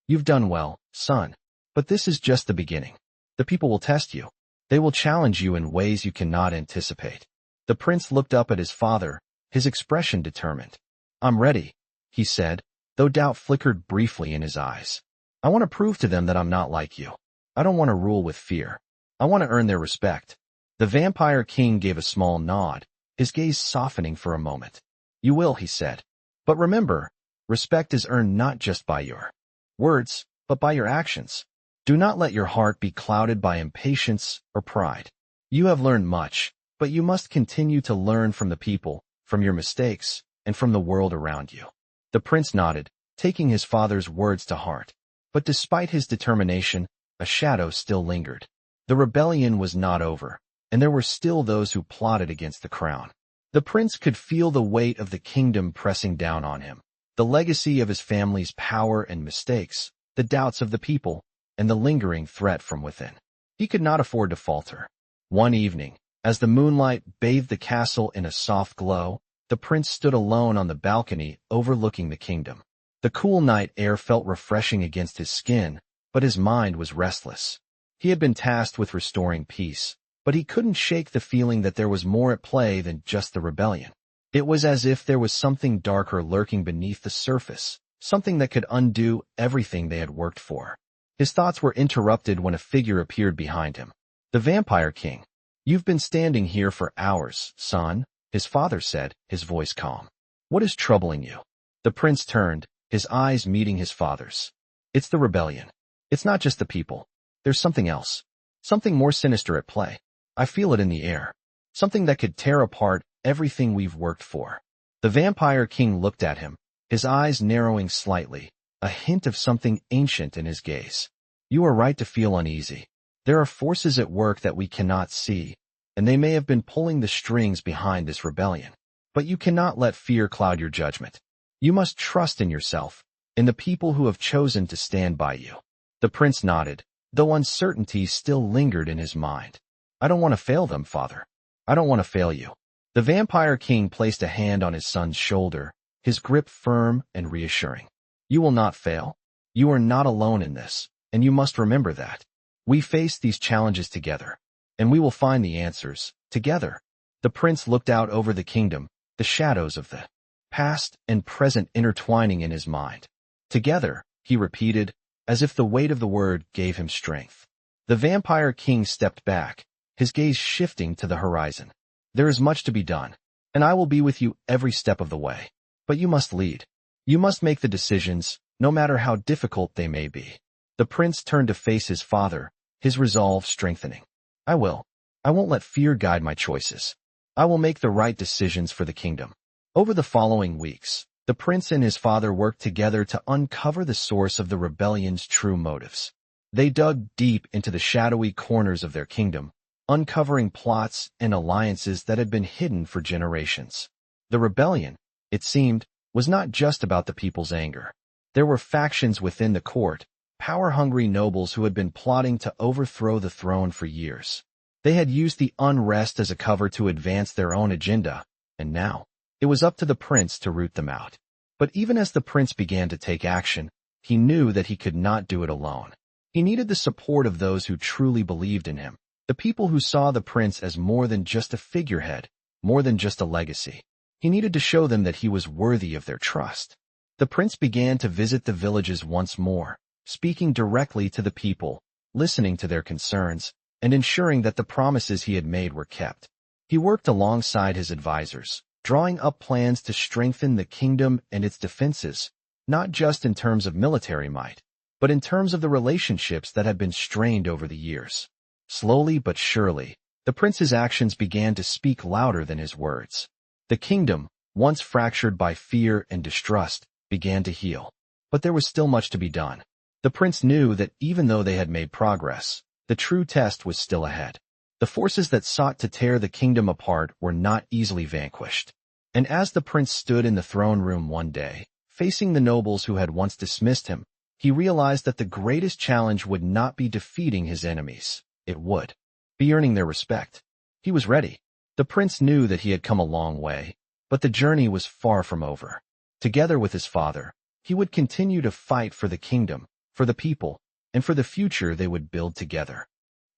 "You've done well, son, but this is just the beginning. The people will test you. They will challenge you in ways you cannot anticipate." The prince looked up at his father, his expression determined. "I'm ready," he said, though doubt flickered briefly in his eyes. "I want to prove to them that I'm not like you. I don't want to rule with fear. I want to earn their respect." The vampire king gave a small nod, his gaze softening for a moment. "You will," he said. "But remember, respect is earned not just by your words, but by your actions. Do not let your heart be clouded by impatience or pride. You have learned much, but you must continue to learn from the people, from your mistakes, and from the world around you." The prince nodded, taking his father's words to heart. But despite his determination, a shadow still lingered. The rebellion was not over, and there were still those who plotted against the crown. The prince could feel the weight of the kingdom pressing down on him, the legacy of his family's power and mistakes, the doubts of the people, and the lingering threat from within. He could not afford to falter. One evening, as the moonlight bathed the castle in a soft glow, the prince stood alone on the balcony overlooking the kingdom. The cool night air felt refreshing against his skin, but his mind was restless. He had been tasked with restoring peace, but he couldn't shake the feeling that there was more at play than just the rebellion. It was as if there was something darker lurking beneath the surface, something that could undo everything they had worked for. His thoughts were interrupted when a figure appeared behind him. The vampire king. "You've been standing here for hours, son," his father said, his voice calm. "What is troubling you?" The prince turned, his eyes meeting his father's. "It's the rebellion. It's not just the people. There's something else. Something more sinister at play. I feel it in the air. Something that could tear apart everything we've worked for." The vampire king looked at him, his eyes narrowing slightly, a hint of something ancient in his gaze. "You are right to feel uneasy. There are forces at work that we cannot see, and they may have been pulling the strings behind this rebellion. But you cannot let fear cloud your judgment. You must trust in yourself, in the people who have chosen to stand by you." The prince nodded, though uncertainty still lingered in his mind. "I don't want to fail them, father. I don't want to fail you." The vampire king placed a hand on his son's shoulder, his grip firm and reassuring. "You will not fail. You are not alone in this, and you must remember that. We face these challenges together, and we will find the answers, together." The prince looked out over the kingdom, the shadows of the past and present intertwining in his mind. "Together," he repeated, as if the weight of the word gave him strength. The vampire king stepped back, his gaze shifting to the horizon. "There is much to be done, and I will be with you every step of the way. But you must lead. You must make the decisions, no matter how difficult they may be." The prince turned to face his father, his resolve strengthening. "I will. I won't let fear guide my choices. I will make the right decisions for the kingdom." Over the following weeks, the prince and his father worked together to uncover the source of the rebellion's true motives. They dug deep into the shadowy corners of their kingdom, uncovering plots and alliances that had been hidden for generations. The rebellion, it seemed, was not just about the people's anger. There were factions within the court, power-hungry nobles who had been plotting to overthrow the throne for years. They had used the unrest as a cover to advance their own agenda, and now, it was up to the prince to root them out. But even as the prince began to take action, he knew that he could not do it alone. He needed the support of those who truly believed in him, the people who saw the prince as more than just a figurehead, more than just a legacy. He needed to show them that he was worthy of their trust. The prince began to visit the villages once more, speaking directly to the people, listening to their concerns, and ensuring that the promises he had made were kept. He worked alongside his advisors, drawing up plans to strengthen the kingdom and its defenses, not just in terms of military might, but in terms of the relationships that had been strained over the years. Slowly but surely, the prince's actions began to speak louder than his words. The kingdom, once fractured by fear and distrust, began to heal. But there was still much to be done. The prince knew that even though they had made progress, the true test was still ahead. The forces that sought to tear the kingdom apart were not easily vanquished. And as the prince stood in the throne room one day, facing the nobles who had once dismissed him, he realized that the greatest challenge would not be defeating his enemies. It would be earning their respect. He was ready. The prince knew that he had come a long way, but the journey was far from over. Together with his father, he would continue to fight for the kingdom, for the people, and for the future they would build together.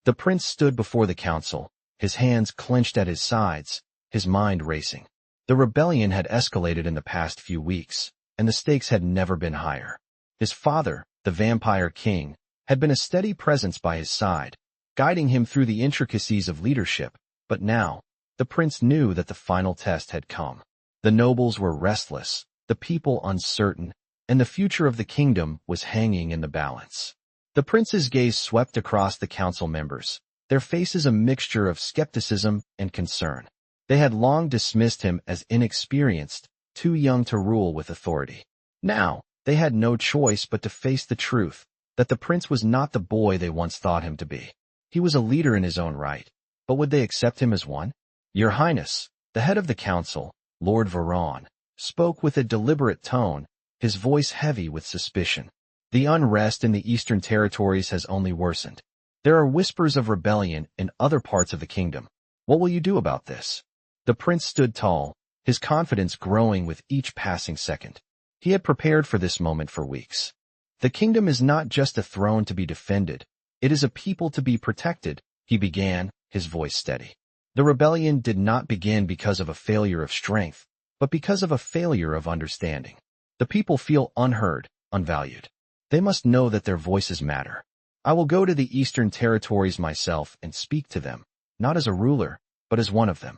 The prince stood before the council, his hands clenched at his sides, his mind racing. The rebellion had escalated in the past few weeks, and the stakes had never been higher. His father, the vampire king, had been a steady presence by his side, guiding him through the intricacies of leadership, but now, the prince knew that the final test had come. The nobles were restless, the people uncertain, and the future of the kingdom was hanging in the balance. The prince's gaze swept across the council members, their faces a mixture of skepticism and concern. They had long dismissed him as inexperienced, too young to rule with authority. Now, they had no choice but to face the truth, that the prince was not the boy they once thought him to be. He was a leader in his own right, but would they accept him as one? Your Highness, the head of the council, Lord Varon, spoke with a deliberate tone, his voice heavy with suspicion. The unrest in the eastern territories has only worsened. There are whispers of rebellion in other parts of the kingdom. What will you do about this? The prince stood tall, his confidence growing with each passing second. He had prepared for this moment for weeks. The kingdom is not just a throne to be defended. It is a people to be protected, he began, his voice steady. The rebellion did not begin because of a failure of strength, but because of a failure of understanding. The people feel unheard, unvalued. They must know that their voices matter. I will go to the eastern territories myself and speak to them, not as a ruler, but as one of them.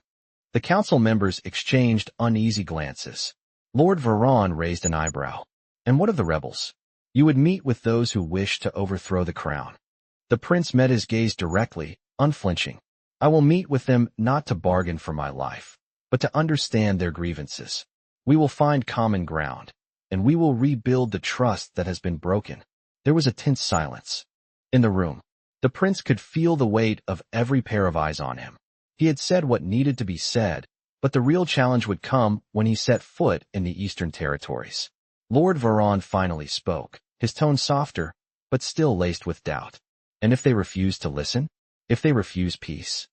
The council members exchanged uneasy glances. Lord Varon raised an eyebrow. And what of the rebels? You would meet with those who wish to overthrow the crown. The prince met his gaze directly, unflinching. I will meet with them not to bargain for my life, but to understand their grievances. We will find common ground, and we will rebuild the trust that has been broken. There was a tense silence. In the room, the prince could feel the weight of every pair of eyes on him. He had said what needed to be said, but the real challenge would come when he set foot in the eastern territories. Lord Varon finally spoke, his tone softer, but still laced with doubt. And if they refuse to listen? If they refuse peace?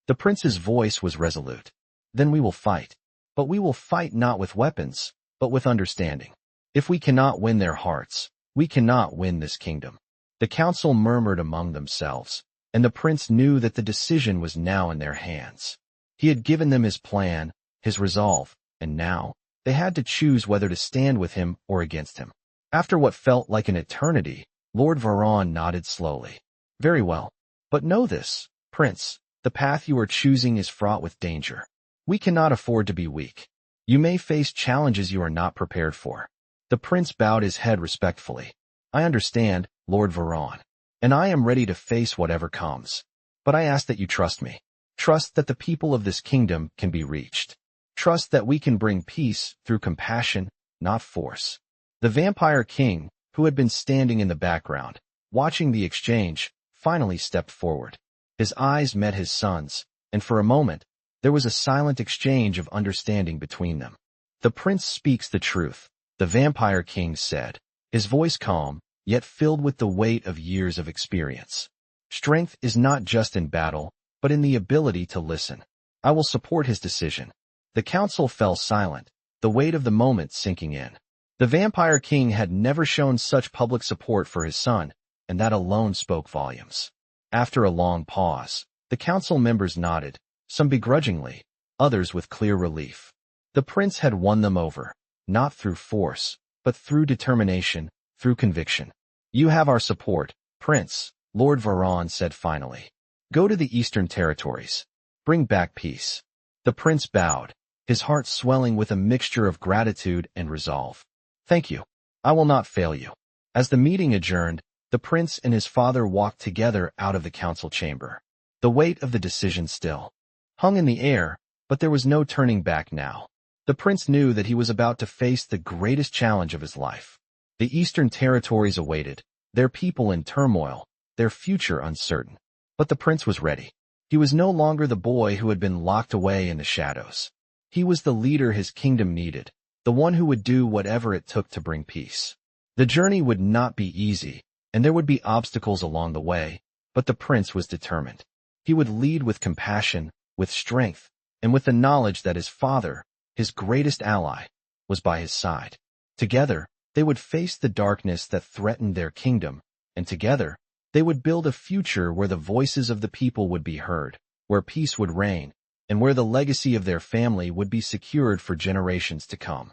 The prince's voice was resolute. Then we will fight. But we will fight not with weapons, but with understanding. If we cannot win their hearts, we cannot win this kingdom. The council murmured among themselves, and the prince knew that the decision was now in their hands. He had given them his plan, his resolve, and now, they had to choose whether to stand with him or against him. After what felt like an eternity, Lord Varon nodded slowly. Very well. But know this, Prince, the path you are choosing is fraught with danger. We cannot afford to be weak. You may face challenges you are not prepared for. The prince bowed his head respectfully. I understand, Lord Varon, and I am ready to face whatever comes. But I ask that you trust me. Trust that the people of this kingdom can be reached. Trust that we can bring peace through compassion, not force. The vampire king, who had been standing in the background, watching the exchange, finally stepped forward. His eyes met his son's, and for a moment, there was a silent exchange of understanding between them. The prince speaks the truth, the vampire king said, his voice calm, yet filled with the weight of years of experience. Strength is not just in battle, but in the ability to listen. I will support his decision. The council fell silent, the weight of the moment sinking in. The vampire king had never shown such public support for his son, and that alone spoke volumes. After a long pause, the council members nodded, some begrudgingly, others with clear relief. The prince had won them over, not through force, but through determination, through conviction. You have our support, Prince, Lord Varon said finally. Go to the eastern territories. Bring back peace. The prince bowed, his heart swelling with a mixture of gratitude and resolve. Thank you. I will not fail you. As the meeting adjourned, the prince and his father walked together out of the council chamber. The weight of the decision still hung in the air, but there was no turning back now. The prince knew that he was about to face the greatest challenge of his life. The Eastern Territories awaited, their people in turmoil, their future uncertain. But the prince was ready. He was no longer the boy who had been locked away in the shadows. He was the leader his kingdom needed, the one who would do whatever it took to bring peace. The journey would not be easy, and there would be obstacles along the way, but the prince was determined. He would lead with compassion, with strength, and with the knowledge that his father, his greatest ally, was by his side. Together, they would face the darkness that threatened their kingdom, and together, they would build a future where the voices of the people would be heard, where peace would reign, and where the legacy of their family would be secured for generations to come.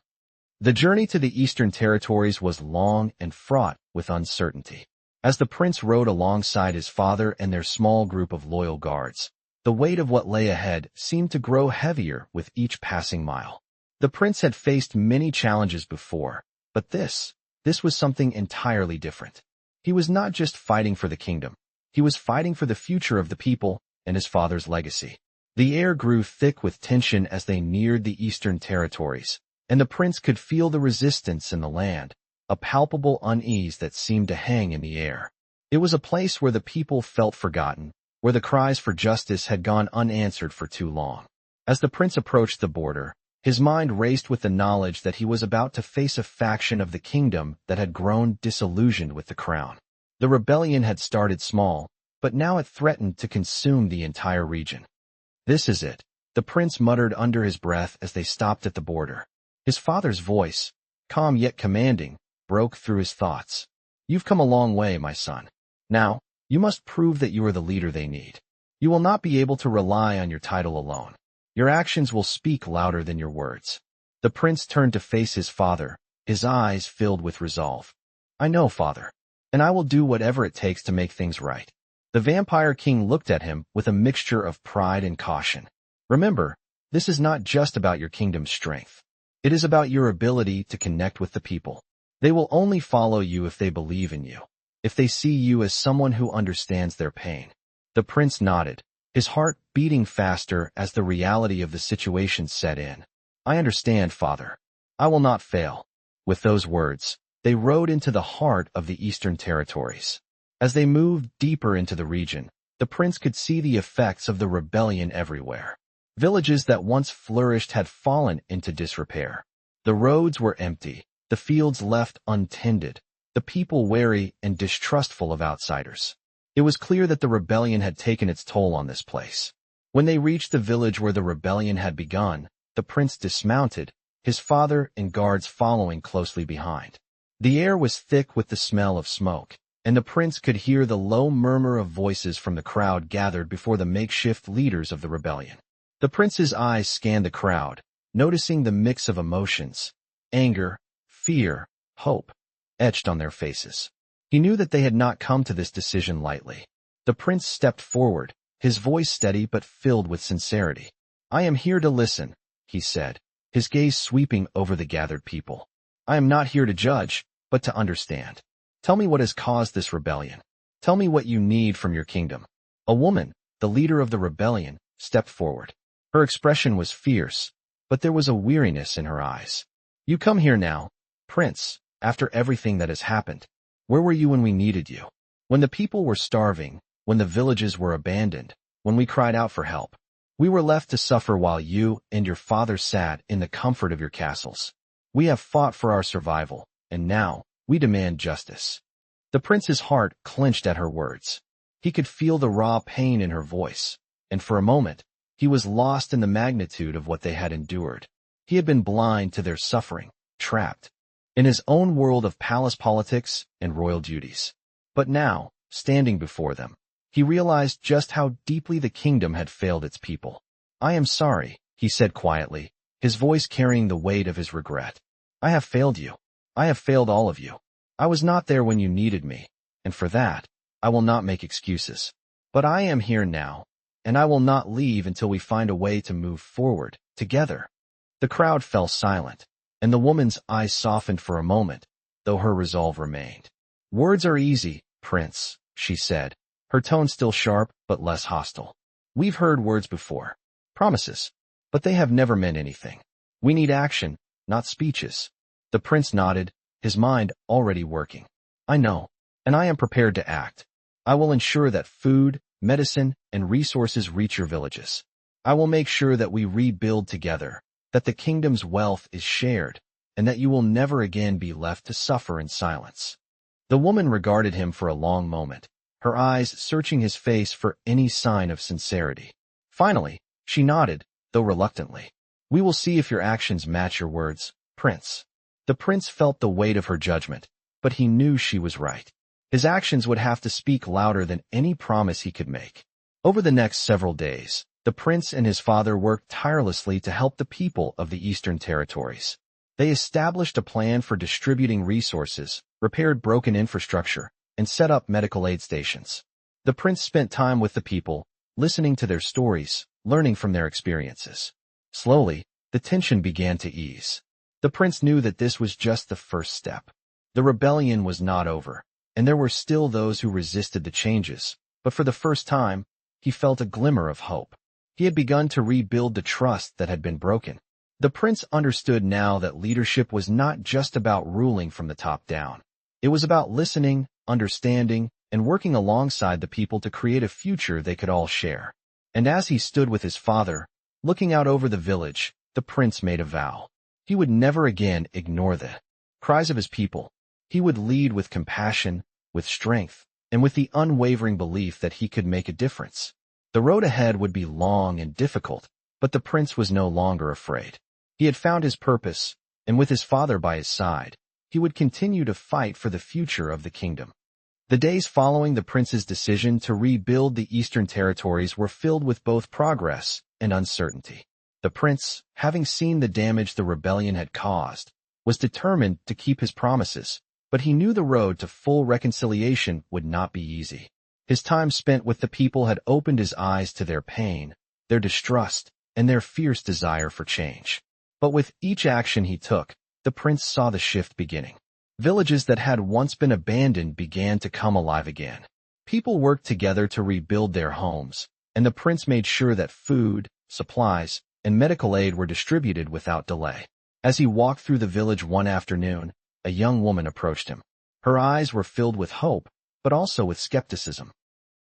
The journey to the Eastern Territories was long and fraught with uncertainty. As the prince rode alongside his father and their small group of loyal guards, the weight of what lay ahead seemed to grow heavier with each passing mile. The prince had faced many challenges before, but this was something entirely different. He was not just fighting for the kingdom. He was fighting for the future of the people and his father's legacy. The air grew thick with tension as they neared the Eastern Territories, and the prince could feel the resistance in the land, a palpable unease that seemed to hang in the air. It was a place where the people felt forgotten, where the cries for justice had gone unanswered for too long. As the prince approached the border, his mind raced with the knowledge that he was about to face a faction of the kingdom that had grown disillusioned with the crown. The rebellion had started small, but now it threatened to consume the entire region. "This is it," the prince muttered under his breath as they stopped at the border. His father's voice, calm yet commanding, broke through his thoughts. "You've come a long way, my son. Now, you must prove that you are the leader they need. You will not be able to rely on your title alone. Your actions will speak louder than your words." The prince turned to face his father, his eyes filled with resolve. "I know, father, and I will do whatever it takes to make things right." The vampire king looked at him with a mixture of pride and caution. "Remember, this is not just about your kingdom's strength. It is about your ability to connect with the people. They will only follow you if they believe in you, if they see you as someone who understands their pain." The prince nodded, his heart beating faster as the reality of the situation set in. "I understand, father. I will not fail." With those words, they rode into the heart of the Eastern Territories. As they moved deeper into the region, the prince could see the effects of the rebellion everywhere. Villages that once flourished had fallen into disrepair. The roads were empty, the fields left untended, the people wary and distrustful of outsiders. It was clear that the rebellion had taken its toll on this place. When they reached the village where the rebellion had begun, the prince dismounted, his father and guards following closely behind. The air was thick with the smell of smoke, and the prince could hear the low murmur of voices from the crowd gathered before the makeshift leaders of the rebellion. The prince's eyes scanned the crowd, noticing the mix of emotions, anger, fear, hope, etched on their faces. He knew that they had not come to this decision lightly. The prince stepped forward, his voice steady but filled with sincerity. "I am here to listen," he said, his gaze sweeping over the gathered people. "I am not here to judge, but to understand. Tell me what has caused this rebellion. Tell me what you need from your kingdom." A woman, the leader of the rebellion, stepped forward. Her expression was fierce, but there was a weariness in her eyes. "You come here now, prince, after everything that has happened. Where were you when we needed you? When the people were starving, when the villages were abandoned, when we cried out for help. We were left to suffer while you and your father sat in the comfort of your castles. We have fought for our survival, and now we demand justice." The prince's heart clenched at her words. He could feel the raw pain in her voice, and for a moment, he was lost in the magnitude of what they had endured. He had been blind to their suffering, trapped in his own world of palace politics and royal duties. But now, standing before them, he realized just how deeply the kingdom had failed its people. "I am sorry," he said quietly, his voice carrying the weight of his regret. "I have failed you. I have failed all of you. I was not there when you needed me, and for that, I will not make excuses. But I am here now, and I will not leave until we find a way to move forward, together." The crowd fell silent, and the woman's eyes softened for a moment, though her resolve remained. "Words are easy, prince," she said, her tone still sharp but less hostile. "We've heard words before. Promises. But they have never meant anything. We need action, not speeches." The prince nodded, his mind already working. "I know, and I am prepared to act. I will ensure that food, medicine, and resources reach your villages. I will make sure that we rebuild together, that the kingdom's wealth is shared, and that you will never again be left to suffer in silence." The woman regarded him for a long moment, her eyes searching his face for any sign of sincerity. Finally, she nodded, though reluctantly. "We will see if your actions match your words, Prince." The prince felt the weight of her judgment, but he knew she was right. His actions would have to speak louder than any promise he could make. Over the next several days, the prince and his father worked tirelessly to help the people of the Eastern Territories. They established a plan for distributing resources, repaired broken infrastructure, and set up medical aid stations. The prince spent time with the people, listening to their stories, learning from their experiences. Slowly, the tension began to ease. The prince knew that this was just the first step. The rebellion was not over, and there were still those who resisted the changes, but for the first time, he felt a glimmer of hope. He had begun to rebuild the trust that had been broken. The prince understood now that leadership was not just about ruling from the top down. It was about listening, understanding, and working alongside the people to create a future they could all share. And as he stood with his father, looking out over the village, the prince made a vow. He would never again ignore the cries of his people. He would lead with compassion, with strength, and with the unwavering belief that he could make a difference. The road ahead would be long and difficult, but the prince was no longer afraid. He had found his purpose, and with his father by his side, he would continue to fight for the future of the kingdom. The days following the prince's decision to rebuild the Eastern Territories were filled with both progress and uncertainty. The prince, having seen the damage the rebellion had caused, was determined to keep his promises, but he knew the road to full reconciliation would not be easy. His time spent with the people had opened his eyes to their pain, their distrust, and their fierce desire for change. But with each action he took, the prince saw the shift beginning. Villages that had once been abandoned began to come alive again. People worked together to rebuild their homes, and the prince made sure that food, supplies, and medical aid were distributed without delay. As he walked through the village one afternoon, a young woman approached him. Her eyes were filled with hope, but also with skepticism.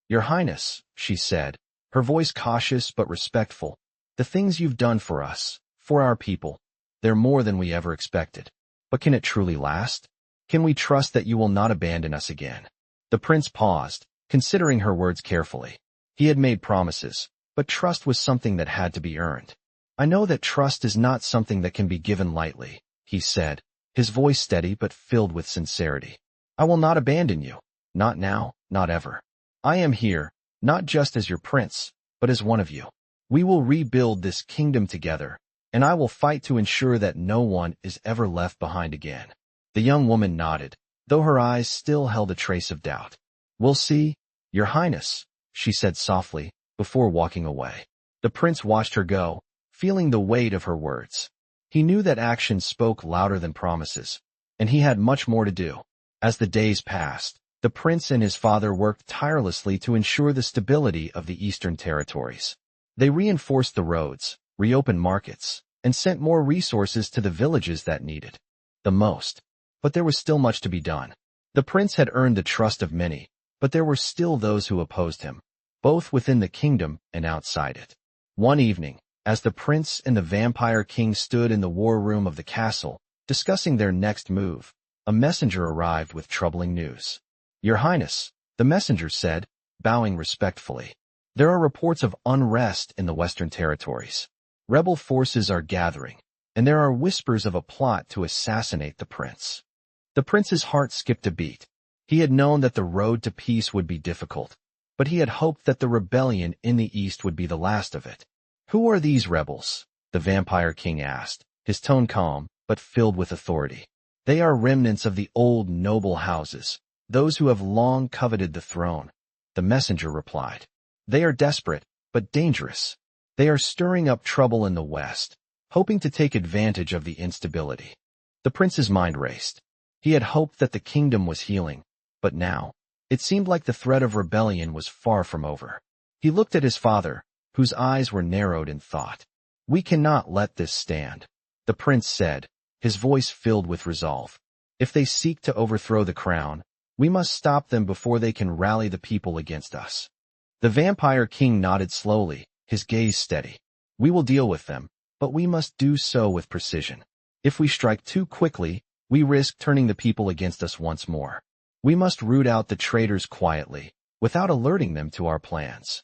"Your Highness," she said, her voice cautious but respectful, "the things you've done for us, for our people, they're more than we ever expected. But can it truly last? Can we trust that you will not abandon us again?" The prince paused, considering her words carefully. He had made promises, but trust was something that had to be earned. "I know that trust is not something that can be given lightly," he said, his voice steady but filled with sincerity. "I will not abandon you. Not now, not ever. I am here, not just as your prince, but as one of you. We will rebuild this kingdom together, and I will fight to ensure that no one is ever left behind again." The young woman nodded, though her eyes still held a trace of doubt. "We'll see, Your Highness," she said softly, before walking away. The prince watched her go, feeling the weight of her words. He knew that actions spoke louder than promises, and he had much more to do. As the days passed, the prince and his father worked tirelessly to ensure the stability of the Eastern Territories. They reinforced the roads, reopened markets, and sent more resources to the villages that needed the most. But there was still much to be done. The prince had earned the trust of many, but there were still those who opposed him, both within the kingdom and outside it. One evening, as the prince and the vampire king stood in the war room of the castle, discussing their next move, a messenger arrived with troubling news. "Your Highness," the messenger said, bowing respectfully, "there are reports of unrest in the Western Territories. Rebel forces are gathering, and there are whispers of a plot to assassinate the prince." The prince's heart skipped a beat. He had known that the road to peace would be difficult, but he had hoped that the rebellion in the East would be the last of it. "Who are these rebels?" the vampire king asked, his tone calm, but filled with authority. "They are remnants of the old noble houses, those who have long coveted the throne," the messenger replied. "They are desperate, but dangerous. They are stirring up trouble in the West, hoping to take advantage of the instability." The prince's mind raced. He had hoped that the kingdom was healing, but now, It seemed like the threat of rebellion was far from over. He looked at his father, whose eyes were narrowed in thought. "We cannot let this stand," the prince said, his voice filled with resolve. "If they seek to overthrow the crown, we must stop them before they can rally the people against us." The vampire king nodded slowly, his gaze steady. "We will deal with them, but we must do so with precision. If we strike too quickly, we risk turning the people against us once more. We must root out the traitors quietly, without alerting them to our plans."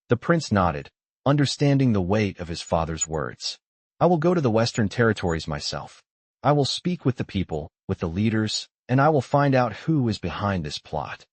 The prince nodded, understanding the weight of his father's words. "I will go to the Western Territories myself. I will speak with the people, with the leaders, and I will find out who is behind this plot."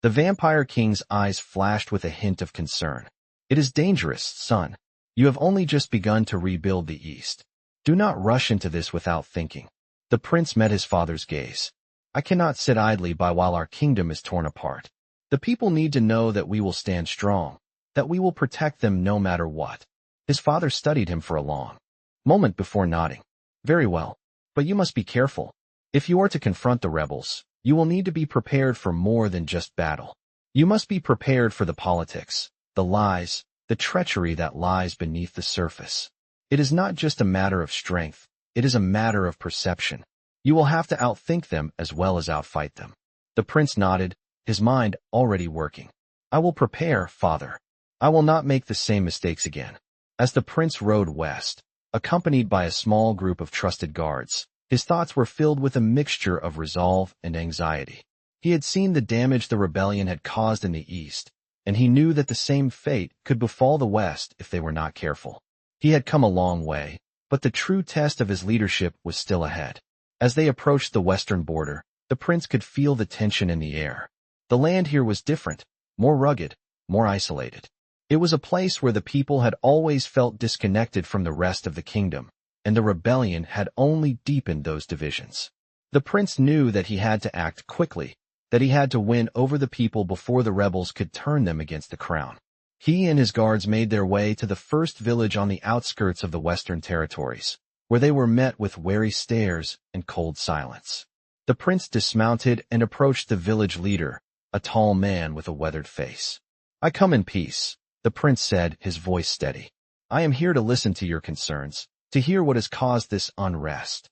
The vampire king's eyes flashed with a hint of concern. "It is dangerous, son. You have only just begun to rebuild the East. Do not rush into this without thinking." The prince met his father's gaze. "I cannot sit idly by while our kingdom is torn apart. The people need to know that we will stand strong, that we will protect them no matter what." His father studied him for a long moment before nodding. "Very well, but you must be careful. If you are to confront the rebels, you will need to be prepared for more than just battle. You must be prepared for the politics, the lies, the treachery that lies beneath the surface. It is not just a matter of strength, it is a matter of perception. You will have to outthink them as well as outfight them." The prince nodded, his mind already working. "I will prepare, father. I will not make the same mistakes again." As the prince rode west, accompanied by a small group of trusted guards, his thoughts were filled with a mixture of resolve and anxiety. He had seen the damage the rebellion had caused in the East, and he knew that the same fate could befall the West if they were not careful. He had come a long way, but the true test of his leadership was still ahead. As they approached the western border, the prince could feel the tension in the air. The land here was different, more rugged, more isolated. It was a place where the people had always felt disconnected from the rest of the kingdom, and the rebellion had only deepened those divisions. The prince knew that he had to act quickly, that he had to win over the people before the rebels could turn them against the crown. He and his guards made their way to the first village on the outskirts of the Western Territories, where they were met with wary stares and cold silence. The prince dismounted and approached the village leader, a tall man with a weathered face. "I come in peace," the prince said, his voice steady. "I am here to listen to your concerns, to hear what has caused this unrest."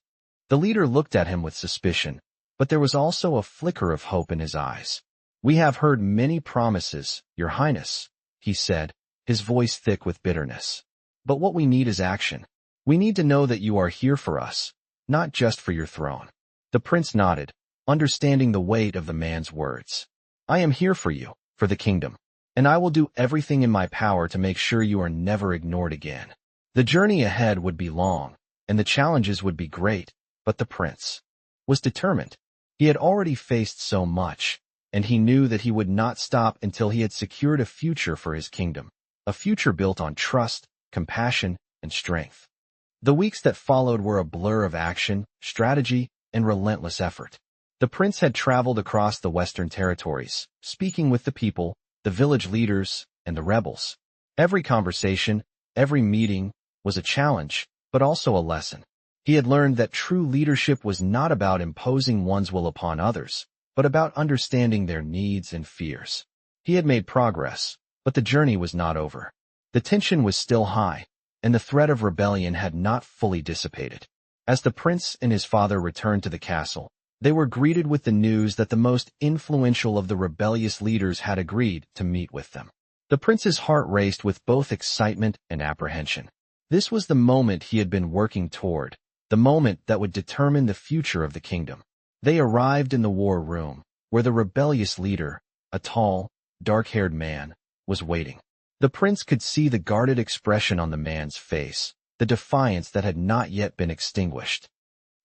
The leader looked at him with suspicion, but there was also a flicker of hope in his eyes. "We have heard many promises, Your Highness," he said, his voice thick with bitterness. "But what we need is action. We need to know that you are here for us, not just for your throne." The prince nodded, understanding the weight of the man's words. "I am here for you, for the kingdom, and I will do everything in my power to make sure you are never ignored again." The journey ahead would be long, and the challenges would be great, but the prince was determined. He had already faced so much, and he knew that he would not stop until he had secured a future for his kingdom, a future built on trust, compassion, and strength. The weeks that followed were a blur of action, strategy, and relentless effort. The prince had traveled across the Western Territories, speaking with the people, the village leaders, and the rebels. Every conversation, every meeting, was a challenge, but also a lesson. He had learned that true leadership was not about imposing one's will upon others, but about understanding their needs and fears. He had made progress, but the journey was not over. The tension was still high, and the threat of rebellion had not fully dissipated. As the prince and his father returned to the castle, they were greeted with the news that the most influential of the rebellious leaders had agreed to meet with them. The prince's heart raced with both excitement and apprehension. This was the moment he had been working toward, the moment that would determine the future of the kingdom. They arrived in the war room, where the rebellious leader, a tall, dark-haired man, was waiting. The prince could see the guarded expression on the man's face, the defiance that had not yet been extinguished.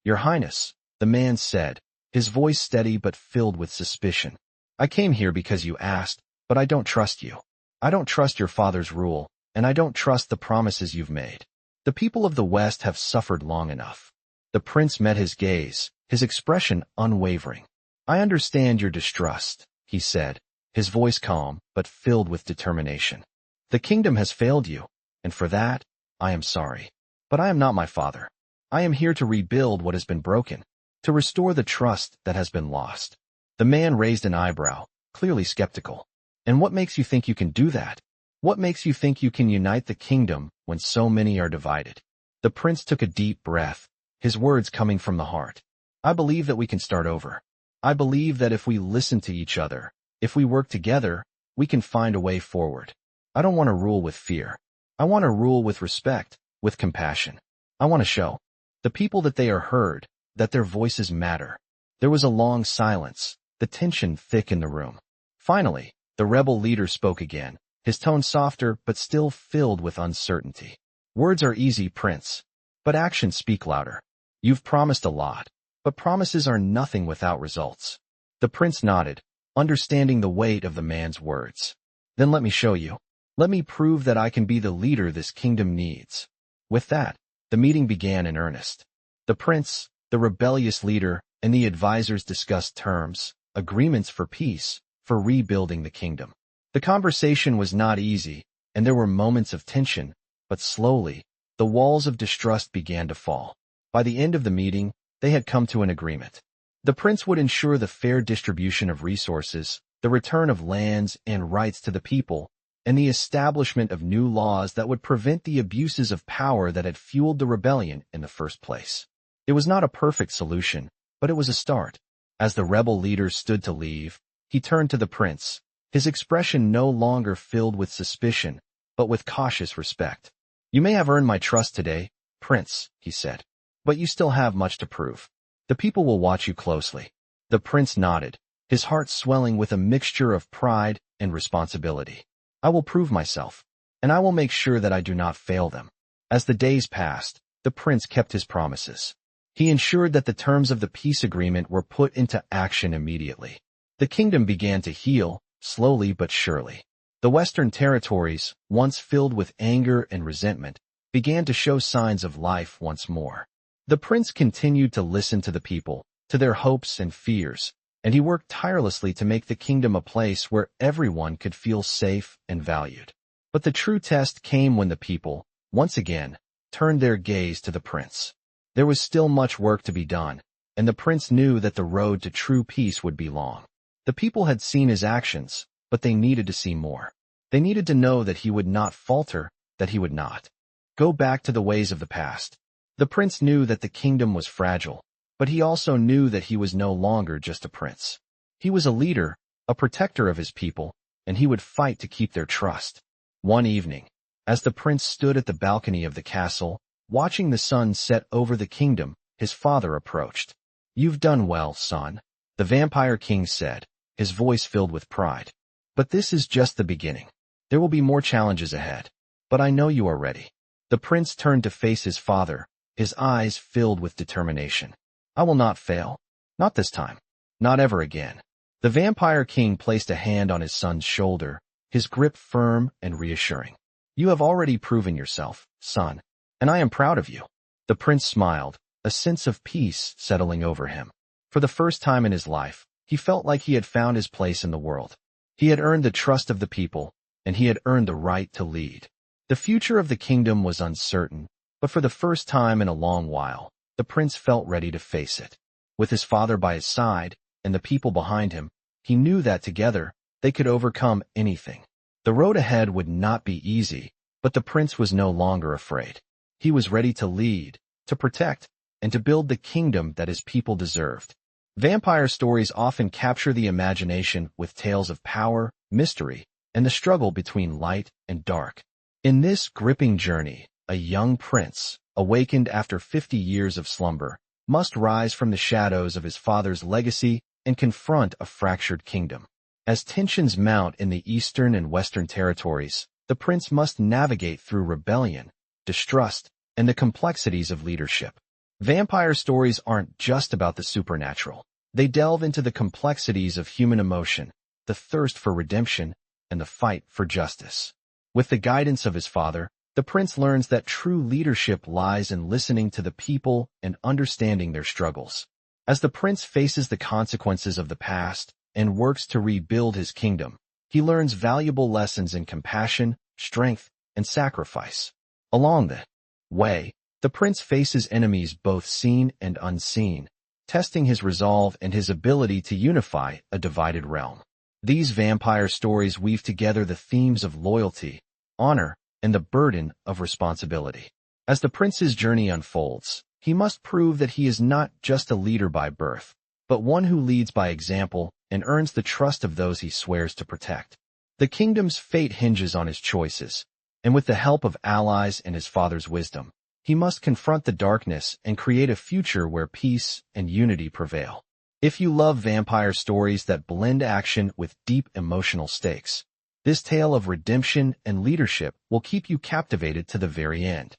"Your Highness," the man said, his voice steady but filled with suspicion. "I came here because you asked, but I don't trust you. I don't trust your father's rule, and I don't trust the promises you've made. The people of the West have suffered long enough." The prince met his gaze, his expression unwavering. "I understand your distrust," he said, his voice calm but filled with determination. "The kingdom has failed you, and for that, I am sorry. But I am not my father. I am here to rebuild what has been broken, to restore the trust that has been lost." The man raised an eyebrow, clearly skeptical. And what makes you think you can do that? What makes you think you can unite the kingdom when so many are divided? The prince took a deep breath, his words coming from the heart. I believe that we can start over. I believe that if we listen to each other, if we work together, we can find a way forward. I don't want to rule with fear. I want to rule with respect, with compassion. I want to show the people that they are heard, that their voices matter. There was a long silence, the tension thick in the room. Finally, the rebel leader spoke again, his tone softer but still filled with uncertainty. Words are easy, Prince, but actions speak louder. You've promised a lot, but promises are nothing without results. The prince nodded, understanding the weight of the man's words. Then let me show you. Let me prove that I can be the leader this kingdom needs. With that, the meeting began in earnest. The prince, the rebellious leader, and the advisors discussed terms, agreements for peace, for rebuilding the kingdom. The conversation was not easy, and there were moments of tension, but slowly, the walls of distrust began to fall. By the end of the meeting, they had come to an agreement. The prince would ensure the fair distribution of resources, the return of lands and rights to the people, and the establishment of new laws that would prevent the abuses of power that had fueled the rebellion in the first place. It was not a perfect solution, but it was a start. As the rebel leader stood to leave, he turned to the prince, his expression no longer filled with suspicion, but with cautious respect. You may have earned my trust today, Prince, he said, but you still have much to prove. The people will watch you closely. The prince nodded, his heart swelling with a mixture of pride and responsibility. I will prove myself, and I will make sure that I do not fail them. As the days passed, the prince kept his promises. He ensured that the terms of the peace agreement were put into action immediately. The kingdom began to heal, slowly but surely. The Western territories, once filled with anger and resentment, began to show signs of life once more. The prince continued to listen to the people, to their hopes and fears, and he worked tirelessly to make the kingdom a place where everyone could feel safe and valued. But the true test came when the people, once again, turned their gaze to the prince. There was still much work to be done, and the prince knew that the road to true peace would be long. The people had seen his actions, but they needed to see more. They needed to know that he would not falter, that he would not go back to the ways of the past. The prince knew that the kingdom was fragile, but he also knew that he was no longer just a prince. He was a leader, a protector of his people, and he would fight to keep their trust. One evening, as the prince stood at the balcony of the castle, watching the sun set over the kingdom, his father approached. You've done well, son, the vampire king said, his voice filled with pride. But this is just the beginning. There will be more challenges ahead, but I know you are ready. The prince turned to face his father, his eyes filled with determination. I will not fail. Not this time. Not ever again. The vampire king placed a hand on his son's shoulder, his grip firm and reassuring. You have already proven yourself, son, and I am proud of you. The prince smiled, a sense of peace settling over him. For the first time in his life, he felt like he had found his place in the world. He had earned the trust of the people, and he had earned the right to lead. The future of the kingdom was uncertain, but for the first time in a long while, the prince felt ready to face it. With his father by his side, and the people behind him, he knew that together, they could overcome anything. The road ahead would not be easy, but the prince was no longer afraid. He was ready to lead, to protect, and to build the kingdom that his people deserved. Vampire stories often capture the imagination with tales of power, mystery, and the struggle between light and dark. In this gripping journey, a young prince, awakened after 50 years of slumber, must rise from the shadows of his father's legacy and confront a fractured kingdom. As tensions mount in the eastern and western territories, the prince must navigate through rebellion, distrust, and the complexities of leadership. Vampire stories aren't just about the supernatural. They delve into the complexities of human emotion, the thirst for redemption, and the fight for justice. With the guidance of his father, the prince learns that true leadership lies in listening to the people and understanding their struggles. As the prince faces the consequences of the past and works to rebuild his kingdom, he learns valuable lessons in compassion, strength, and sacrifice. Along the way, the prince faces enemies both seen and unseen, testing his resolve and his ability to unify a divided realm. These vampire stories weave together the themes of loyalty, honor, and the burden of responsibility. As the prince's journey unfolds, he must prove that he is not just a leader by birth, but one who leads by example and earns the trust of those he swears to protect. The kingdom's fate hinges on his choices, and with the help of allies and his father's wisdom, he must confront the darkness and create a future where peace and unity prevail. If you love vampire stories that blend action with deep emotional stakes, this tale of redemption and leadership will keep you captivated to the very end.